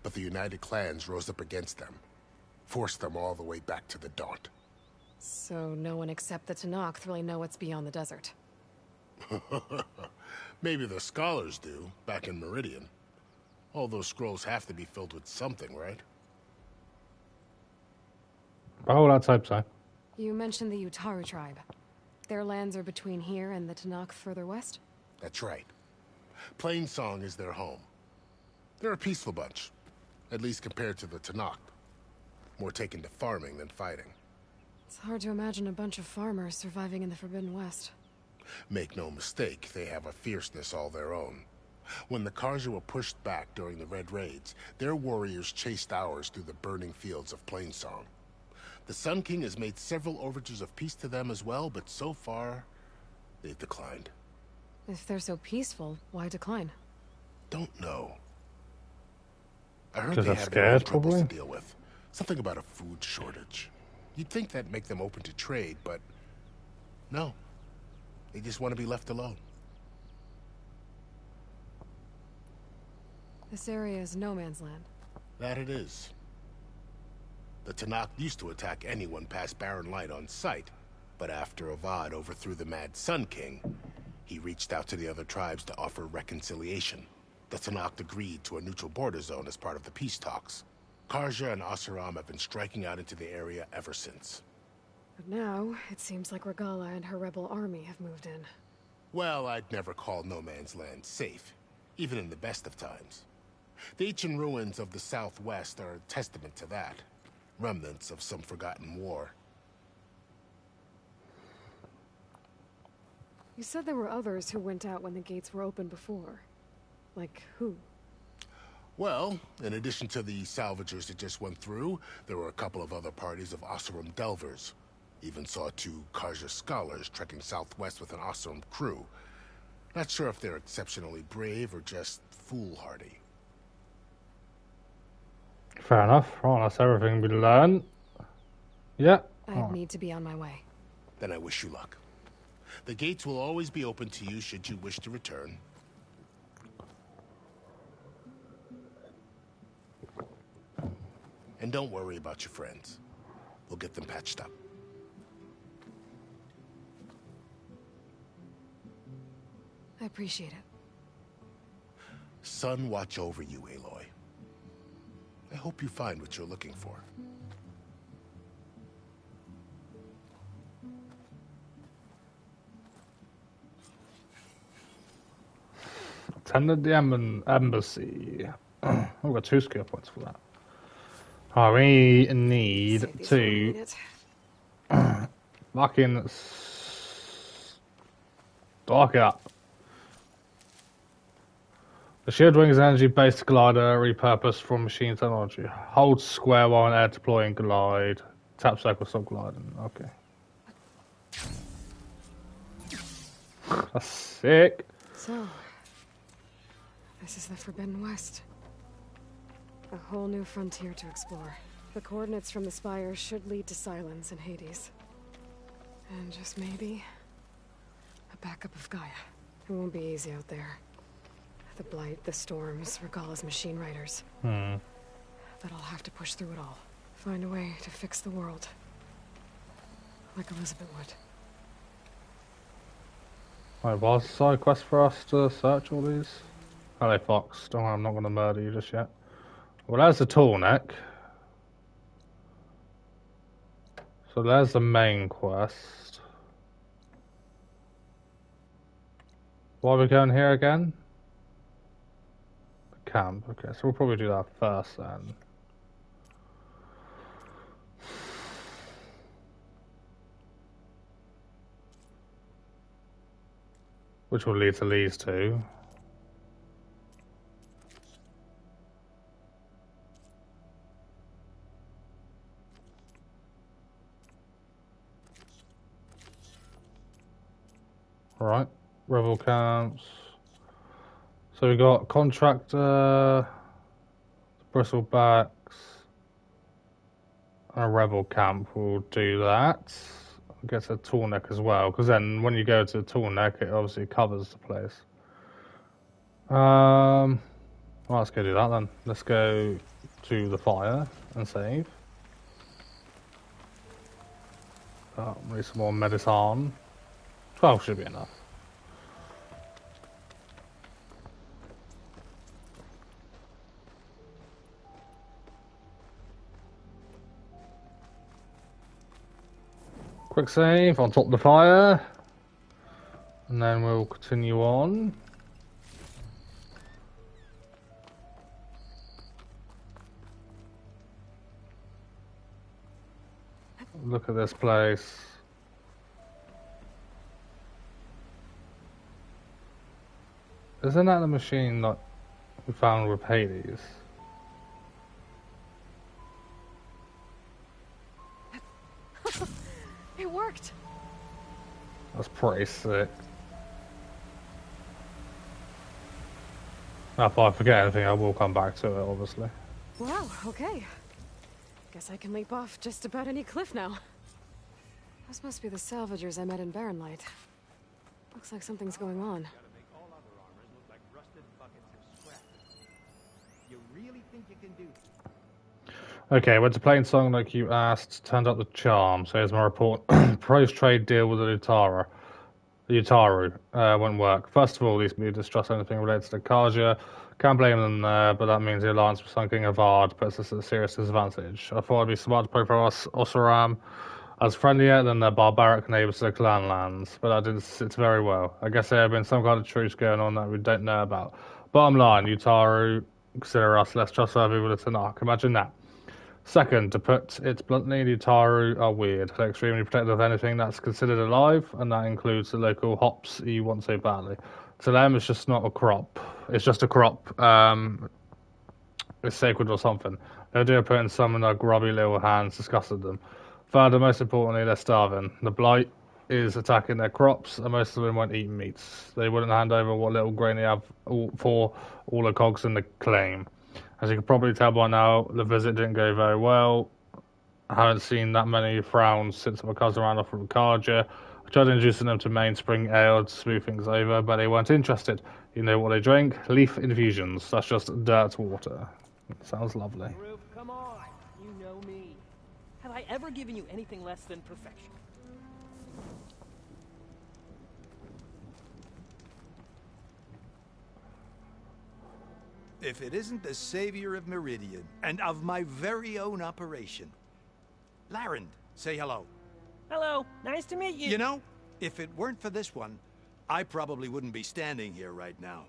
but the United Clans rose up against them, forced them all the way back to the Daunt. So no one except the Tanakh really know what's beyond the desert. Maybe the scholars do, back in Meridian. All those scrolls have to be filled with something, right? Oh, let's hope so. You mentioned the Utaru tribe. Their lands are between here and the Tanakh further west? That's right. Plainsong is their home. They're a peaceful bunch, at least compared to the Tanakh. More taken to farming than fighting. It's hard to imagine a bunch of farmers surviving in the Forbidden West. Make no mistake, they have a fierceness all their own. When the Karja were pushed back during the Red Raids, their warriors chased ours through the burning fields of Plainsong. The Sun King has made several overtures of peace to them as well, but so far, they've declined. If they're so peaceful, why decline? Don't know. I heard Because they they're have their own scared, troubles probably? to deal with. Something about a food shortage. You'd think that'd make them open to trade, but no. They just want to be left alone. This area is no man's land. That it is. The Tanakh used to attack anyone past Barren Light on sight, but after Avad overthrew the Mad Sun King, he reached out to the other tribes to offer reconciliation. The Tanakh agreed to a neutral border zone as part of the peace talks. Karja and Oseram have been striking out into the area ever since. But now, it seems like Regala and her rebel army have moved in. Well, I'd never call No Man's Land safe, even in the best of times. The ancient ruins of the Southwest are a testament to that. Remnants of some forgotten war. You said there were others who went out when the gates were open before. Like who? Well, in addition to the salvagers that just went through, there were a couple of other parties of Oseram delvers. Even saw 2 Karja scholars trekking southwest with an Oseram crew. Not sure if they're exceptionally brave or just foolhardy. Fair enough. Right, that's everything we learned. Yeah. I need to be on my way. Then I wish you luck. The gates will always be open to you should you wish to return. And don't worry about your friends. We'll get them patched up. I appreciate it. Sun watch over you, Aloy. I hope you find what you're looking for. Attended the embassy. We've got 2 skill points for that. Oh, we need to fucking stock it up. The Shield Wing is an energy-based glider repurposed from machine technology. Hold square while in air deploy and glide. Tap circle, stop gliding. Okay. That's sick. So, this is the Forbidden West. A whole new frontier to explore. The coordinates from the spire should lead to Silence and Hades. And just maybe, a backup of Gaia. It won't be easy out there. The Blight, the Storms, Regala's machine riders. But I'll have to push through it all. Find a way to fix the world. Like Elizabeth would. Right, what's the side quest for us to search all these? Hello, Fox. Don't worry, I'm not going to murder you just yet. Well, there's the tall neck. So there's the main quest. Why are we going here again? Camp. Okay, so we'll probably do that first then. Which will lead to these 2. Alright, rebel camps. So we got contractor, bristlebacks, and a rebel camp. We'll do that. I guess a tall neck as well, because then when you go to the tall neck, it obviously covers the place. Well, let's go do that then. Let's go to the fire and save. Need some more medicine. 12 should be enough. Quick save on top of the fire. And then we'll continue on. Look at this place. Isn't that the machine that we found with Hades? It worked. That's pretty sick. Now, if I forget anything, I will come back to it, obviously. Wow, okay. Guess I can leap off just about any cliff now. Those must be the salvagers I met in Barren Light. Looks like something's going on. Okay, went to playing song like you asked, turned up the charm. So here's my report. Pro's trade deal with the Utaru won't work. First of all, these may distrust anything related to the Karja. Can't blame them there, but that means the alliance with Sun King Avad puts us at a serious disadvantage. I thought it'd be smart to profile Oseram as friendlier than their barbaric neighbours to the clan lands, but that didn't sit very well. I guess there have been some kind of truce going on that we don't know about. Bottom line, Utaru consider us less trustworthy with the Tanakh. Imagine that. Second, to put it bluntly, the Utaru are weird. They're extremely protective of anything that's considered alive, and that includes the local hops you want so badly. To them, it's just not a crop. It's just a crop. It's sacred or something. The idea of putting some in their grubby little hands disgusted them. Further, most importantly, they're starving. The blight is attacking their crops, and most of them won't eat meats. They wouldn't hand over what little grain they have for all the cogs in the claim. As you can probably tell by now, the visit didn't go very well. I haven't seen that many frowns since my cousin ran off from Karja. I tried introducing them to mainspring ale to smooth things over, but they weren't interested. You know what they drink? Leaf infusions. That's just dirt water. Sounds lovely. Rube, come on. You know me. Have I ever given you anything less than perfection? If it isn't the savior of Meridian, and of my very own operation. Larend, say hello. Hello, nice to meet you. You know, if it weren't for this one, I probably wouldn't be standing here right now.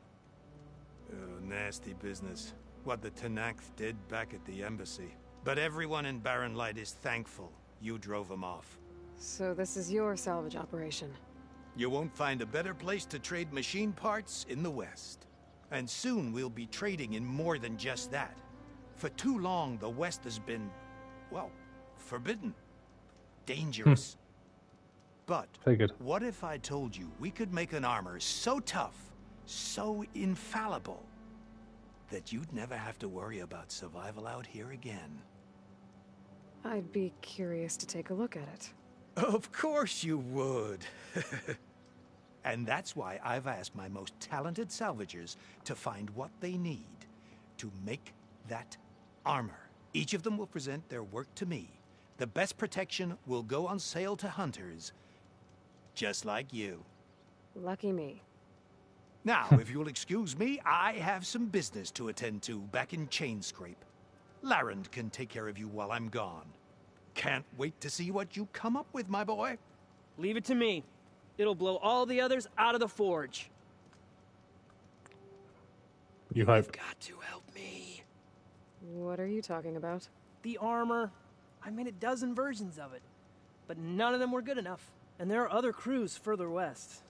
Oh, nasty business. What the Tanakh did back at the embassy. But everyone in Barren Light is thankful you drove them off. So this is your salvage operation? You won't find a better place to trade machine parts in the West. And soon we'll be trading in more than just that. For too long, the West has been, well, forbidden. Dangerous. But Figured. What if I told you we could make an armor so tough, so infallible, that you'd never have to worry about survival out here again? I'd be curious to take a look at it. Of course you would. And that's why I've asked my most talented salvagers to find what they need to make that armor. Each of them will present their work to me. The best protection will go on sale to hunters, just like you. Lucky me. Now, if you'll excuse me, I have some business to attend to back in Chainscrape. Larend can take care of you while I'm gone. Can't wait to see what you come up with, my boy. Leave it to me. It'll blow all the others out of the forge. You hope. You've got to help me. What are you talking about? The armor. I made a dozen versions of it, but none of them were good enough. And there are other crews further west.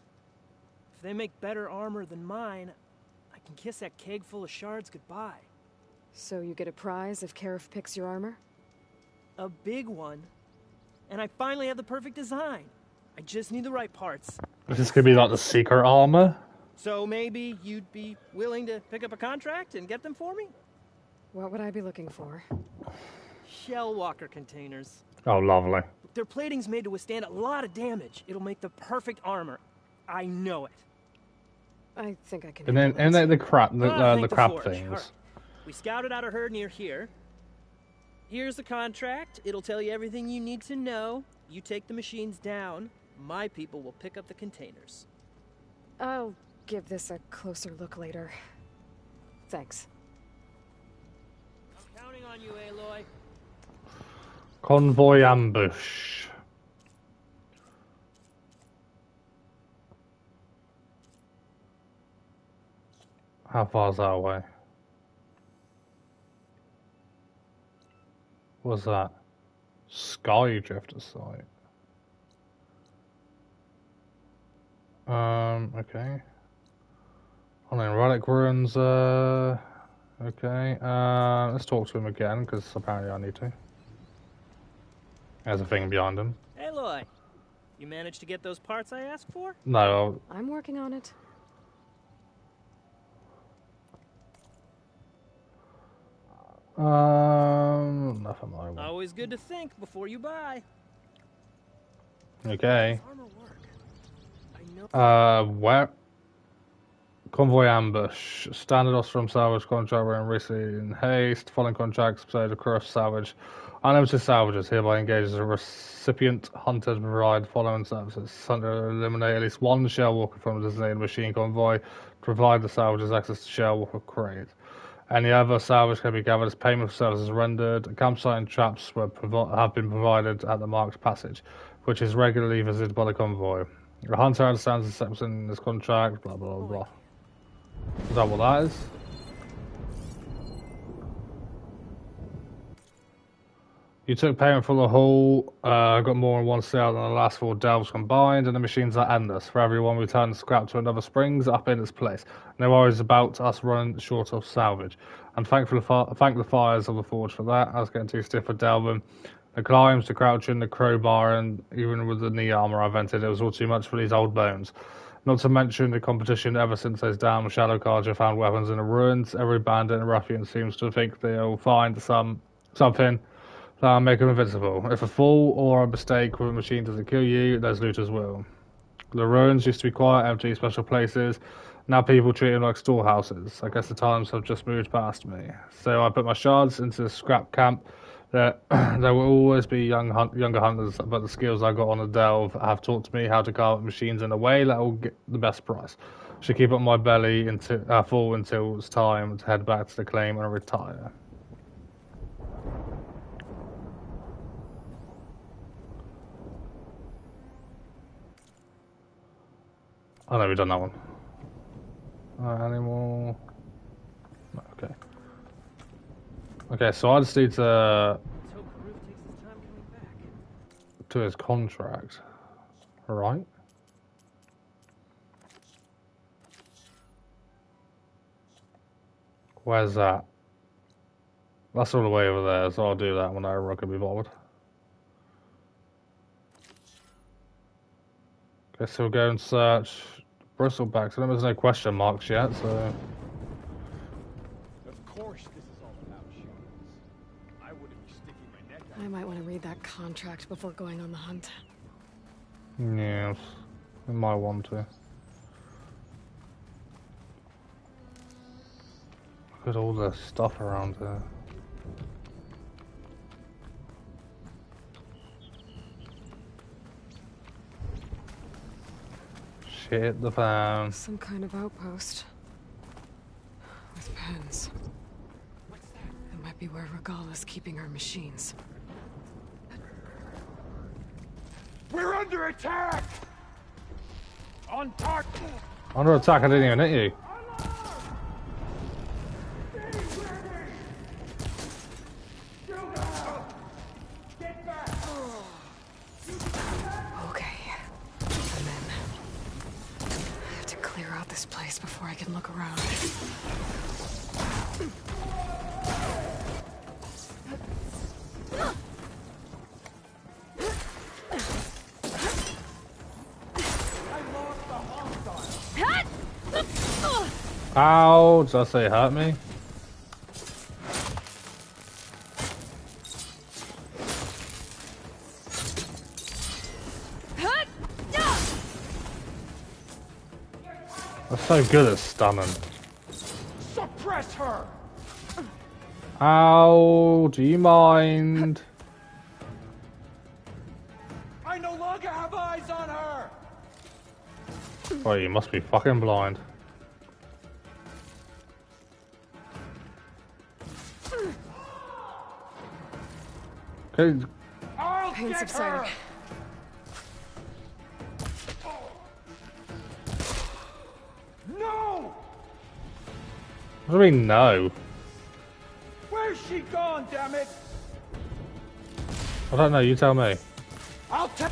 If they make better armor than mine, I can kiss that keg full of shards goodbye. So you get a prize if Karif picks your armor? A big one. And I finally have the perfect design. I just need the right parts. Is this gonna be like the secret armor? So maybe you'd be willing to pick up a contract and get them for me? What would I be looking for? Shell walker containers. Oh, lovely. Their plating's made to withstand a lot of damage. It'll make the perfect armor. I know it. I think I can. And then the crab, the crab forge. things. Right. We scouted out a herd near here. Here's the contract. It'll tell you everything you need to know. You take the machines down. My people will pick up the containers. I'll give this a closer look later. Thanks. I'm counting on you, Aloy. Convoy ambush. How far's that away? What's that? Sky Drifter site. Okay. Oh, then Relic Ruins, okay. Let's talk to him again, because apparently I need to. There's a thing behind him. Aloy, you managed to get those parts I asked for? No. I'm working on it. Nothing I want. Always good to think before you buy. Okay. Where? Convoy ambush. Standard Ostrom salvage contract we're in recently in haste. Following contracts, episode of Cross salvage. Unlimited salvagers hereby engage as a recipient hunter to provide following services. Hunter eliminate at least one shell walker from a designated machine convoy to provide the salvagers access to shell walker crates. Any other salvage can be gathered as payment for services rendered. A campsite and traps have been provided at the marked passage, which is regularly visited by the convoy. The hunter understands the steps in this contract, blah blah blah. Is that what that is? You took payment for the haul, got more in one sale than the last 4 delves combined, and the machines are endless. For everyone returns scrap to another springs up in its place. No worries about us running short of salvage. And thank the fires of the forge for that. I was getting too stiff for delving. The climbs, the crouching, the crowbar, and even with the knee armor I vented, it was all too much for these old bones. Not to mention the competition ever since those damn Shadow Carja found weapons in the ruins. Every bandit and ruffian seems to think they'll find something that'll make them invincible. If a fall or a mistake with a machine doesn't kill you, those looters will. The ruins used to be quiet, empty, special places. Now people treat them like storehouses. I guess the times have just moved past me. So I put my shards into the scrap camp. There will always be younger hunters, but the skills I got on the delve have taught me how to carve up machines in a way that will get the best price. Should keep up my belly full until it's time to head back to the claim and retire. Oh no, we've done that one. Animal. Okay. Okay, so I just need to to his contract, right? Where's that? That's all the way over there, so I'll do that whenever I can be bothered. Okay, so we'll go and search bristlebacks. I know there's no question marks yet, so. Of course, this is all about shooters. I wouldn't be sticking my neck out. I might want to read that contract before going on the hunt. Yes, I might want to. Look at all the stuff around here. Shit the fan. Some kind of outpost. With pens. What's that? It might be where Regala's keeping her machines. We're under attack! On target! Under attack, I didn't even hit you. Okay. And then I have to clear out this place before I can look around. Ow, did I say it hurt me? I'm so good at stunning. Suppress her! Ow, do you mind? I no longer have eyes on her! Oh, you must be fucking blind. Okay. I'll Pain get subsiding. her! No! What do you mean, no? Where's she gone, damn it? I don't know, you tell me. I'll take.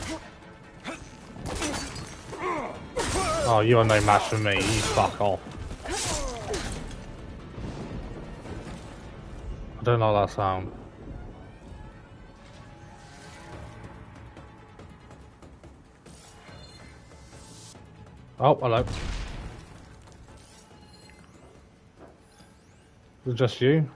Oh, you are no match for me, you fuck off. I don't like that sound. Oh, hello. Is it just you?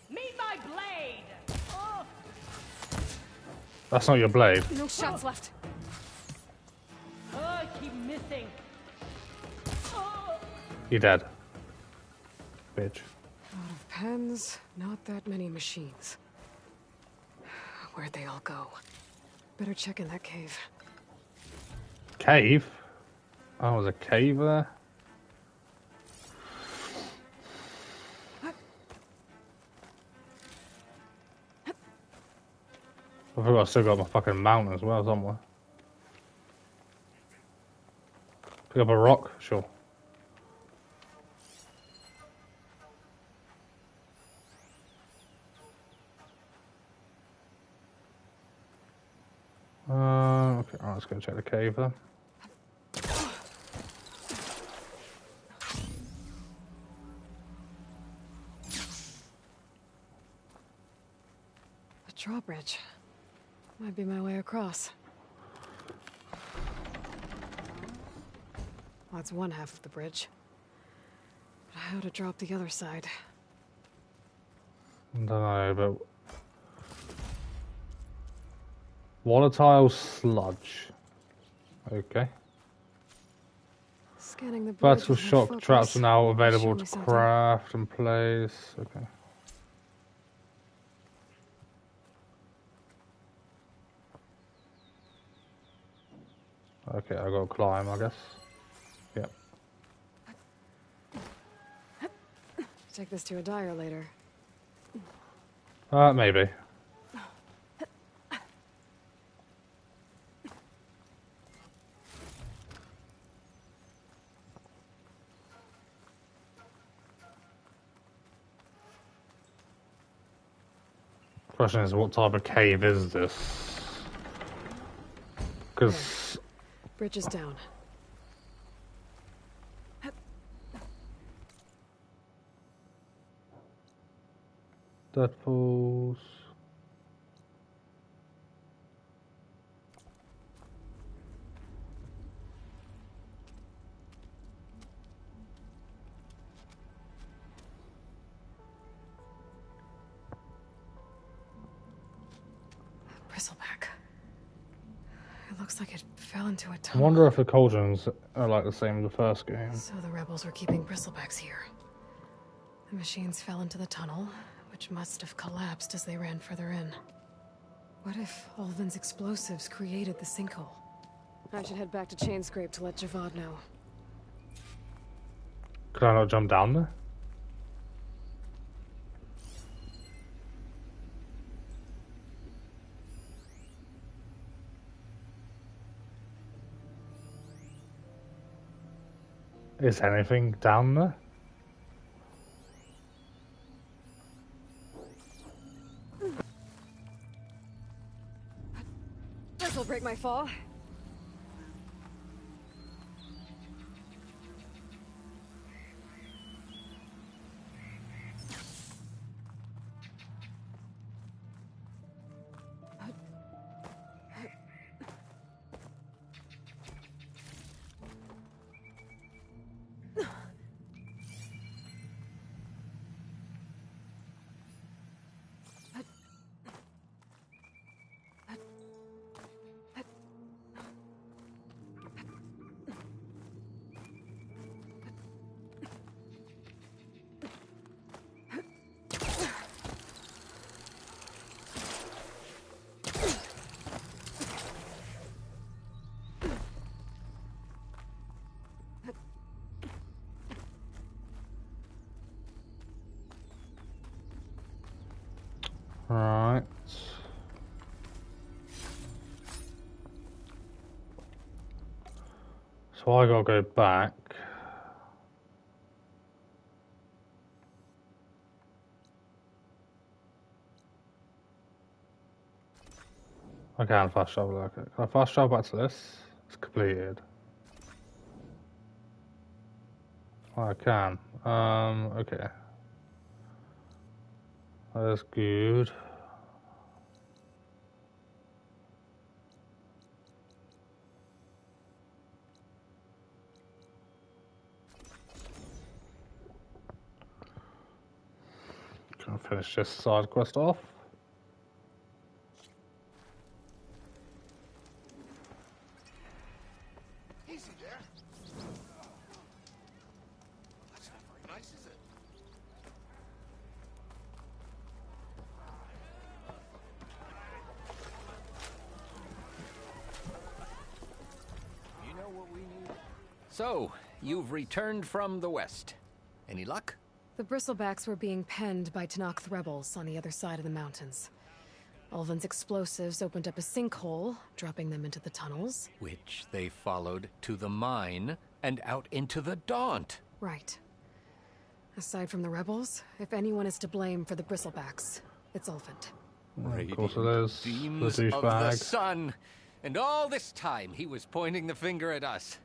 Meet my blade! Oh. That's not your blade. No shots left. Oh, I keep missing. You dead. Bitch. A lot of pens, not that many machines. Where'd they all go? Better check in that cave. Cave? Oh, there's a cave there? I forgot I still got my fucking mount as well somewhere. Pick up a rock? Sure. Okay, right, let's go check the cave then. A drawbridge. Might be my way across. Well, that's one half of the bridge. But how to drop the other side? I don't know, but... Volatile sludge. Okay. Scanning the bridge. Vertical shock focus. traps are now available Show me to something. craft and place. Okay. Okay, I gotta climb, I guess. Yep. Take this to a dyer later. Maybe. Question is, what type of cave is this? Because... Bridge is down. Deadpools... Bristleback. It looks like it fell into a I tunnel. wonder if the cauldrons are like the same as the first game. So the rebels were keeping bristlebacks here. The machines fell into the tunnel, which must have collapsed as they ran further in. What if Ulvin's explosives created the sinkhole? I should head back to Chainscrape to let Javad know. Could I not jump down there? Is anything down there? This'll break my fall. Right. So I gotta go back. I can fast travel. Okay. Can I fast travel back to this? It's completed. I can. Okay. That's good. Can I finish this side quest off? So, you've returned from the west. Any luck? The bristlebacks were being penned by Tenakth rebels on the other side of the mountains. Ulvin's explosives opened up a sinkhole, dropping them into the tunnels. Which they followed to the mine and out into the Daunt. Right. Aside from the rebels, if anyone is to blame for the bristlebacks, it's Ulvin. Of course it is. Beams The of the douchebag. sun. And all this time he was pointing the finger at us.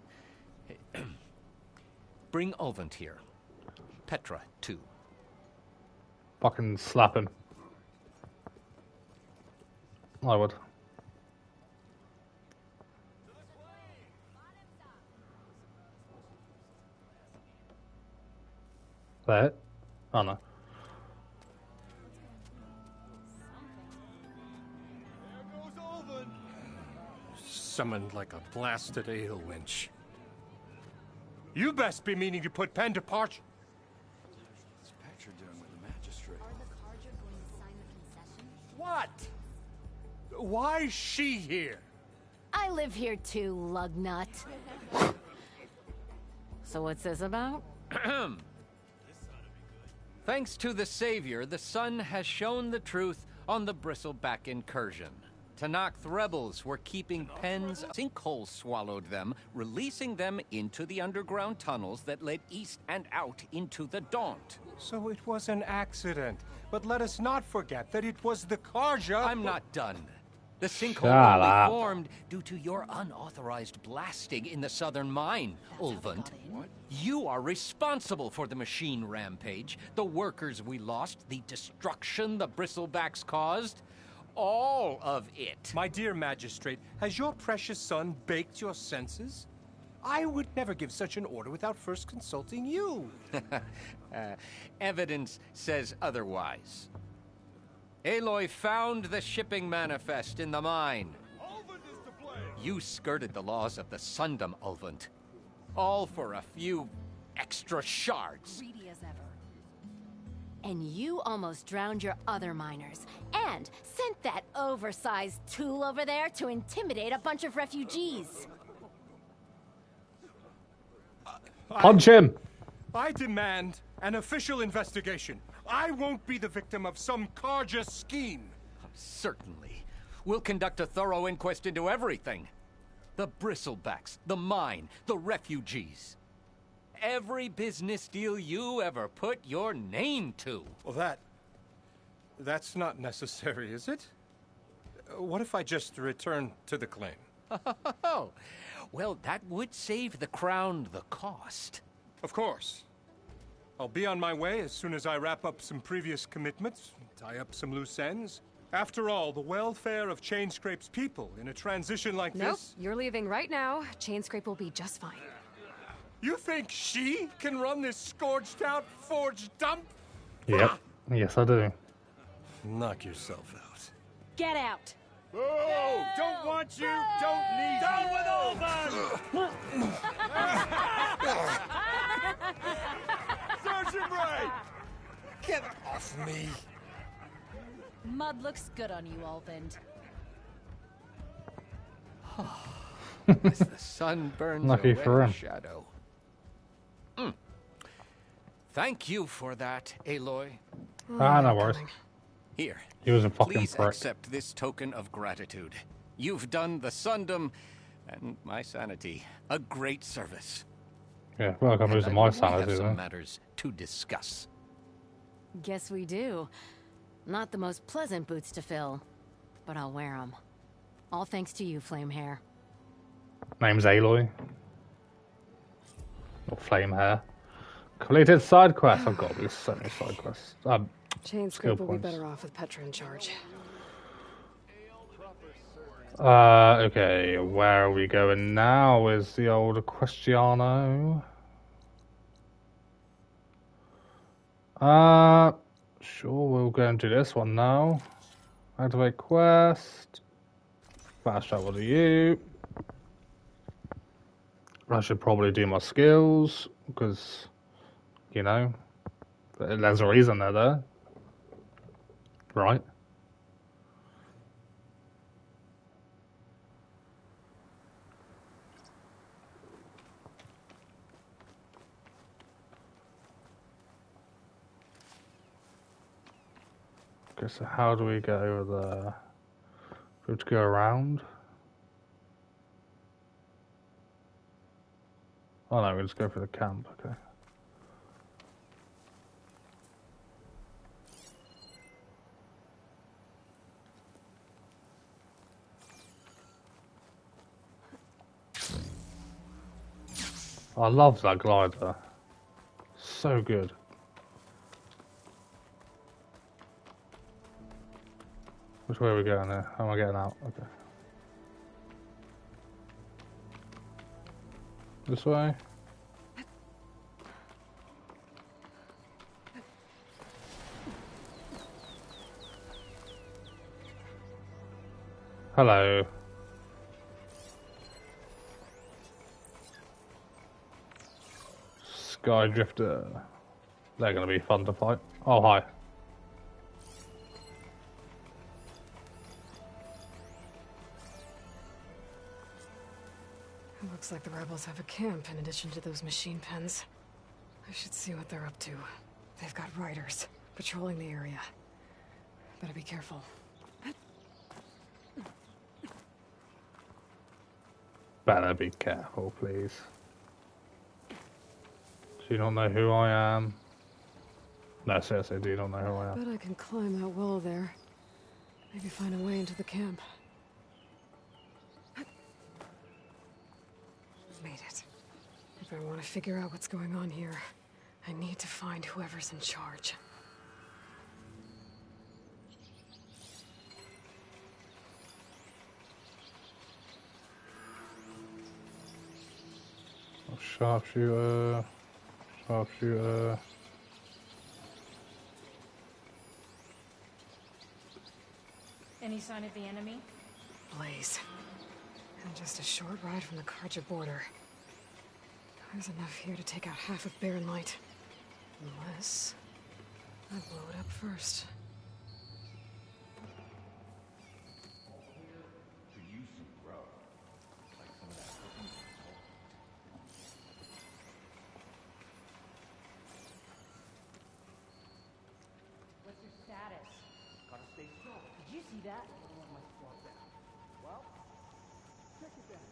Bring Ulvin here. Petra, too. Fucking slap him. I would. That? Oh no. Summoned like a blasted ale winch. You best be meaning to put pen to parch. What's Petra doing with the magistrate? Are the Carja going to sign the concession? What? Why is she here? I live here too, lugnut. So what's this about? Thanks to the Savior, the sun has shown the truth on the Bristleback incursion. Tenakth rebels were keeping pens. Sinkholes swallowed them, releasing them into the underground tunnels that led east and out into the Daunt. So it was an accident. But let us not forget that it was the Carja. I'm not done. The sinkhole Shut only up. formed due to your unauthorized blasting in the southern mine, Ulvant. You are responsible for the machine rampage, the workers we lost, the destruction the bristlebacks caused. All of it. My dear magistrate, has your precious son baked your senses? I would never give such an order without first consulting you. Evidence says otherwise. Aloy found the shipping manifest in the mine. You skirted the laws of the Sundom, Ulvant. All for a few extra shards. Greedy as ever. And you almost drowned your other miners. And sent that oversized tool over there to intimidate a bunch of refugees. Punch him! I demand an official investigation. I won't be the victim of some Carja scheme. Certainly. We'll conduct a thorough inquest into everything. The bristlebacks, the mine, the refugees. Every business deal you ever put your name to. Well, that's not necessary, is it? What if I just return to the claim? Oh, well, that would save the crown the cost. Of course. I'll be on my way as soon as I wrap up some previous commitments, tie up some loose ends. After all, the welfare of Chainscrape's people in a transition like Nope, this... you're leaving right now. Chainscrape will be just fine. You think she can run this scorched-out forged dump? Yep. Yes, I do. Knock yourself out. Get out. Oh, don't want you, don't need Down you. with Ulvin! Search him right! Get off me! Mud looks good on you, Ulvin. As the sun burns Lucky away for him. shadow. Thank you for that, Aloy. No worries. Here. He was a fucking Please prick. accept this token of gratitude. You've done the Sundom and my sanity a great service. Yeah, well, I can lose And my we have sanity some then. matters to discuss. Guess we do. Not the most pleasant boots to fill, but I'll wear them. All thanks to you, Flamehair. Name's Aloy. Or Flame Hair. Completed side quest. I've got these so many side quests. Skill Chainscrape will be points. better off with Petra in charge. Okay, where are we going now is the old Questiono. Sure, we'll go and do this one now. Activate quest. Fast travel to you. I should probably do my skills, because, you know, there's a reason they're there. Right? Okay, so how do we get over there? We have to go around? Oh no, we just go for the camp, okay. I love that glider. So good. Which way are we going there? How am I getting out? Okay. This way? Hello. Sky Drifter. They're gonna be fun to fight. Oh, hi. It looks like the rebels have a camp in addition to those machine pens. I should see what they're up to. They've got riders patrolling the area. Better be careful. Better be careful, please. Do you not know who I am? No, seriously, do you not know who I am? Bet I can climb that wall there. Maybe find a way into the camp. Made it. If I want to figure out what's going on here, I need to find whoever's in charge. Sharpshooter. Sharpshooter. Any sign of the enemy? Blaze. And just a short ride from the Karja border. There's enough here to take out half of Barren Light. Unless I blow it up first. What's your status? Gotta stay strong. Did you see that? Well, check it then.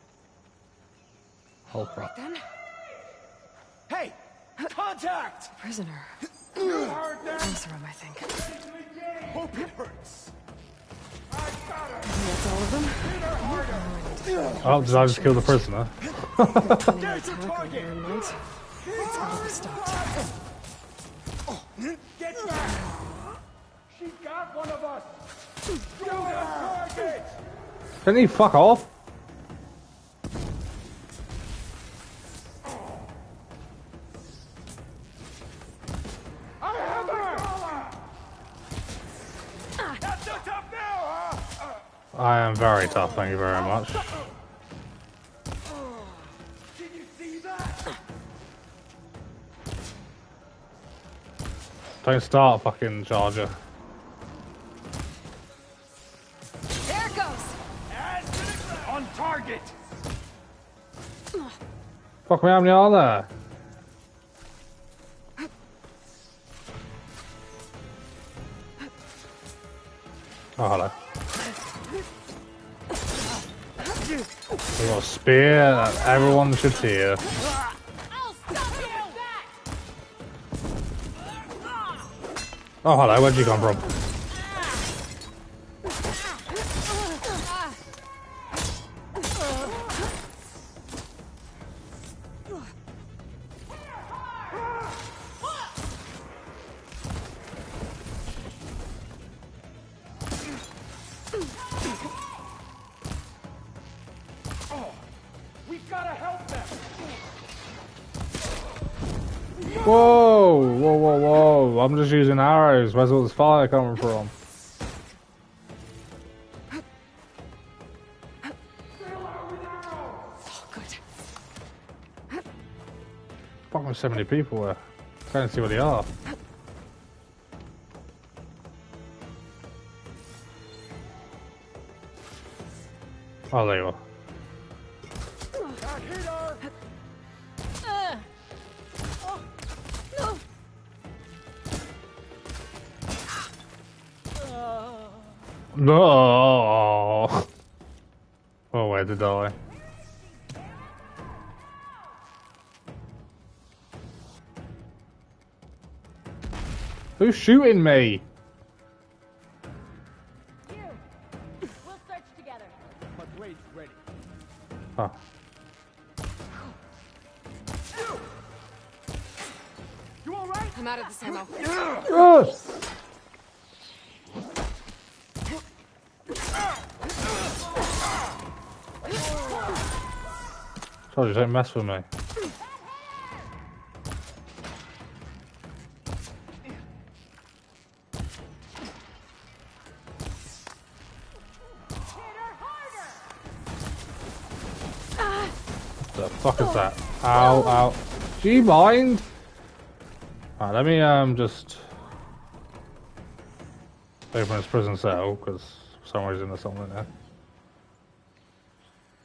Oh, crap. Then? Hey! Contact! Prisoner. You heard that? Closer him, I think. Hope it hurts. Maybe that's all of them? Oh, did I just kill the prisoner? There's your target! It's gotta be stopped. Get back! She got one of us! Shoot the target! Can he fuck off? I have her! Not so tough now, huh? I am very tough, thank you very much. Can you see that? Don't start, fucking charger. There it goes! On target! Fuck me, how many are there? Oh, hello. We got a spear that everyone should hear. Oh, hello, where'd you come from? We've gotta help them! Whoa, whoa, whoa, whoa. I'm just using arrows. Where's all this fire coming from? Fuck, there's so many people there. I can't see where they are. Oh, there you are. No. Oh, where to die. Who's shooting me? You. We'll search together. My blade's ready. Oh. You all right? I'm out of this ammo. Told you, don't mess with me. What the fuck is that? Ow, ow. Do you mind? Alright, let me just open this prison cell, because for some reason there's something in there.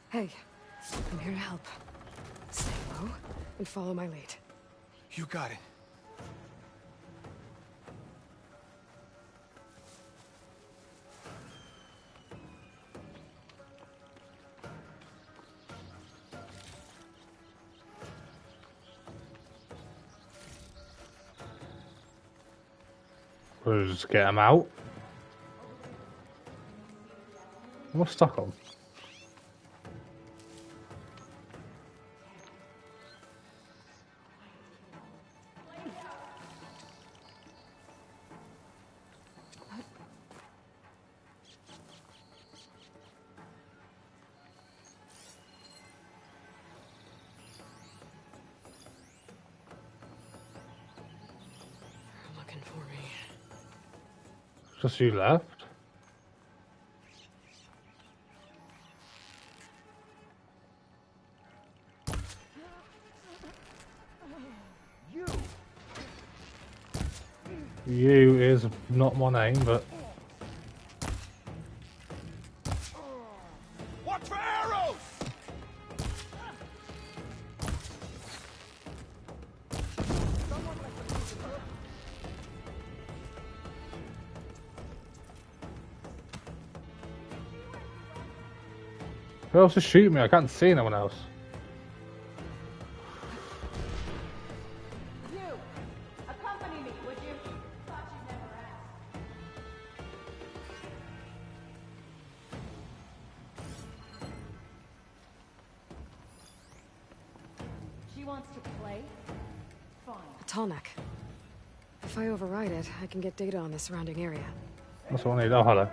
Hey, I'm here to help. Stay low and follow my lead. You got it. We'll just get him out. What's stuck on? Looking for me. Just you left? You is not my name, but... Watch for arrows! Who else is shooting me? I can't see anyone else. You. Accompany me, would you? Thought you'd never ask. She wants to play? Fine. A tall neck. If I override it, I can get data on the surrounding area. That's what I need. Oh, hello.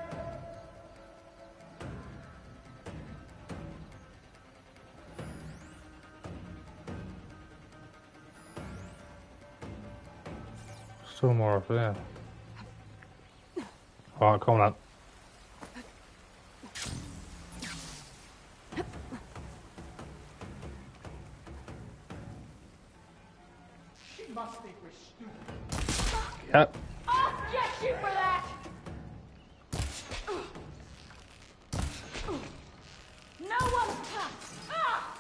Still more up there. Alright, come on. She must think we're stupid. Yep. I'll get you for that! No one's touched! Ah!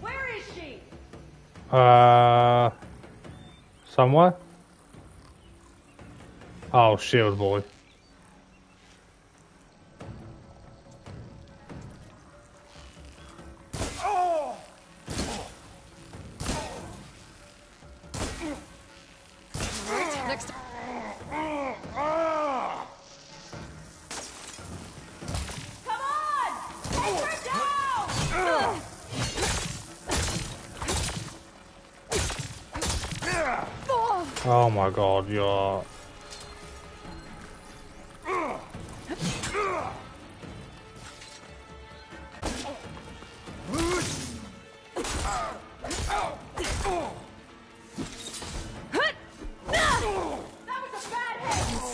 Where is she? Somewhere? Oh, shield boy. Right, next. Come on! Take her down! Oh my god, you're...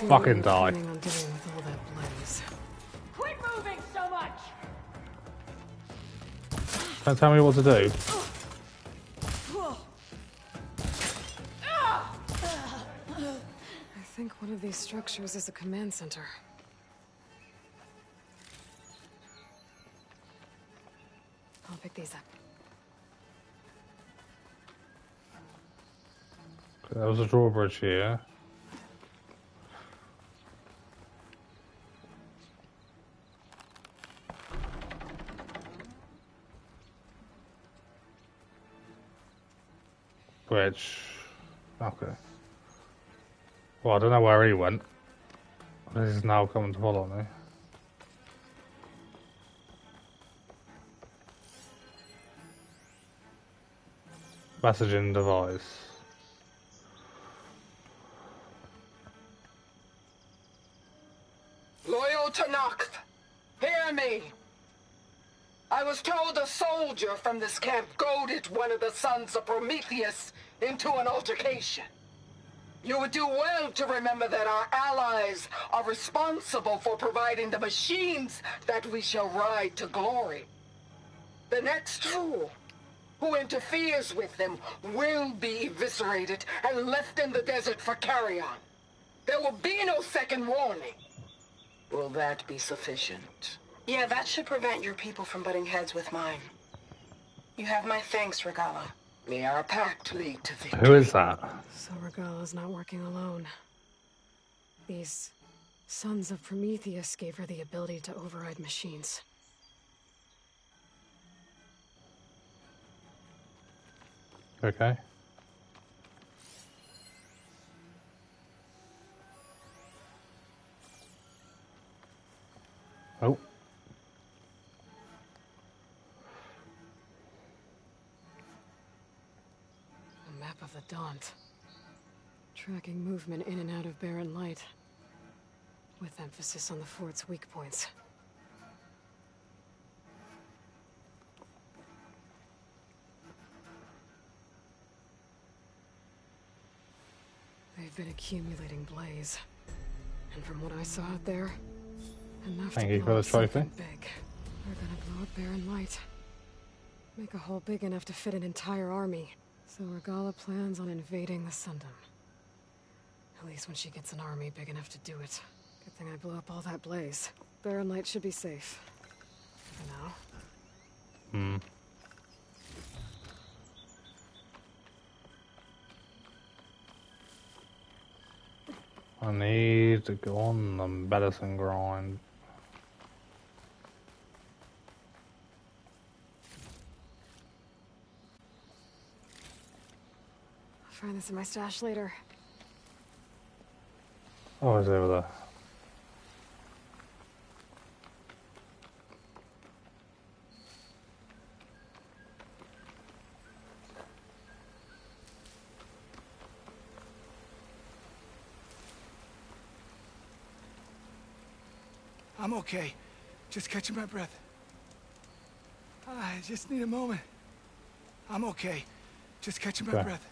Fucking die. On dealing with all that blaze. Quit moving so much! Don't tell me what to do. I think one of these structures is a command center. I'll pick these up. There was a drawbridge here. Bridge. Okay. Well, I don't know where he went. This is now coming to follow me. Messaging device. Loyal to Noct, hear me. I was told a soldier from this camp goaded one of the sons of Prometheus into an altercation. You would do well to remember that our allies are responsible for providing the machines that we shall ride to glory. The next fool who interferes with them will be eviscerated and left in the desert for carrion. There will be no second warning. Will that be sufficient? Yeah, that should prevent your people from butting heads with mine. You have my thanks, Regala. May our pact lead to victory. Who is that? So Regala's not working alone. These sons of Prometheus gave her the ability to override machines. Okay. Oh. A map of the Daunt. Tracking movement in and out of barren light. With emphasis on the fort's weak points. They've been accumulating blaze. And from what I saw out there, enough Thank to you for blow the up something trophy. big. They're gonna blow up barren light. Make a hole big enough to fit an entire army. So Regala plans on invading the Sundom. At least when she gets an army big enough to do it. Good thing I blew up all that blaze. Barren light should be safe. For now. Hmm. I need to go on the medicine grind. I'll find this in my stash later. Oh, it's over there. I'm okay. Just catching my breath. I just need a moment. I'm okay. Just catching my Okay. breath.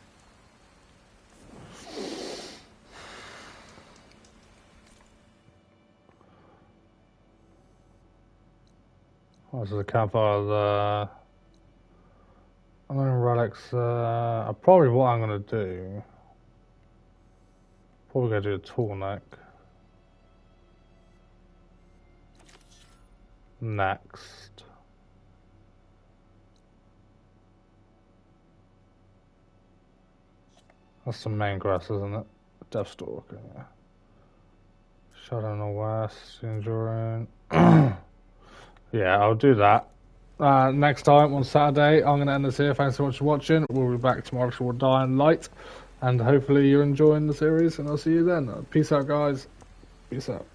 Oh, this is a campfire. I'm gonna relics. Probably what I'm gonna do. Probably gonna do a tall neck. Next. That's the main grass, isn't it? Deathstalker, yeah. Shadow in the West, Enduring. Yeah, I'll do that. Next time on Saturday, I'm going to end this here. Thanks so much for watching. We'll be back tomorrow for Dying Light. And hopefully you're enjoying the series, and I'll see you then. Peace out, guys. Peace out.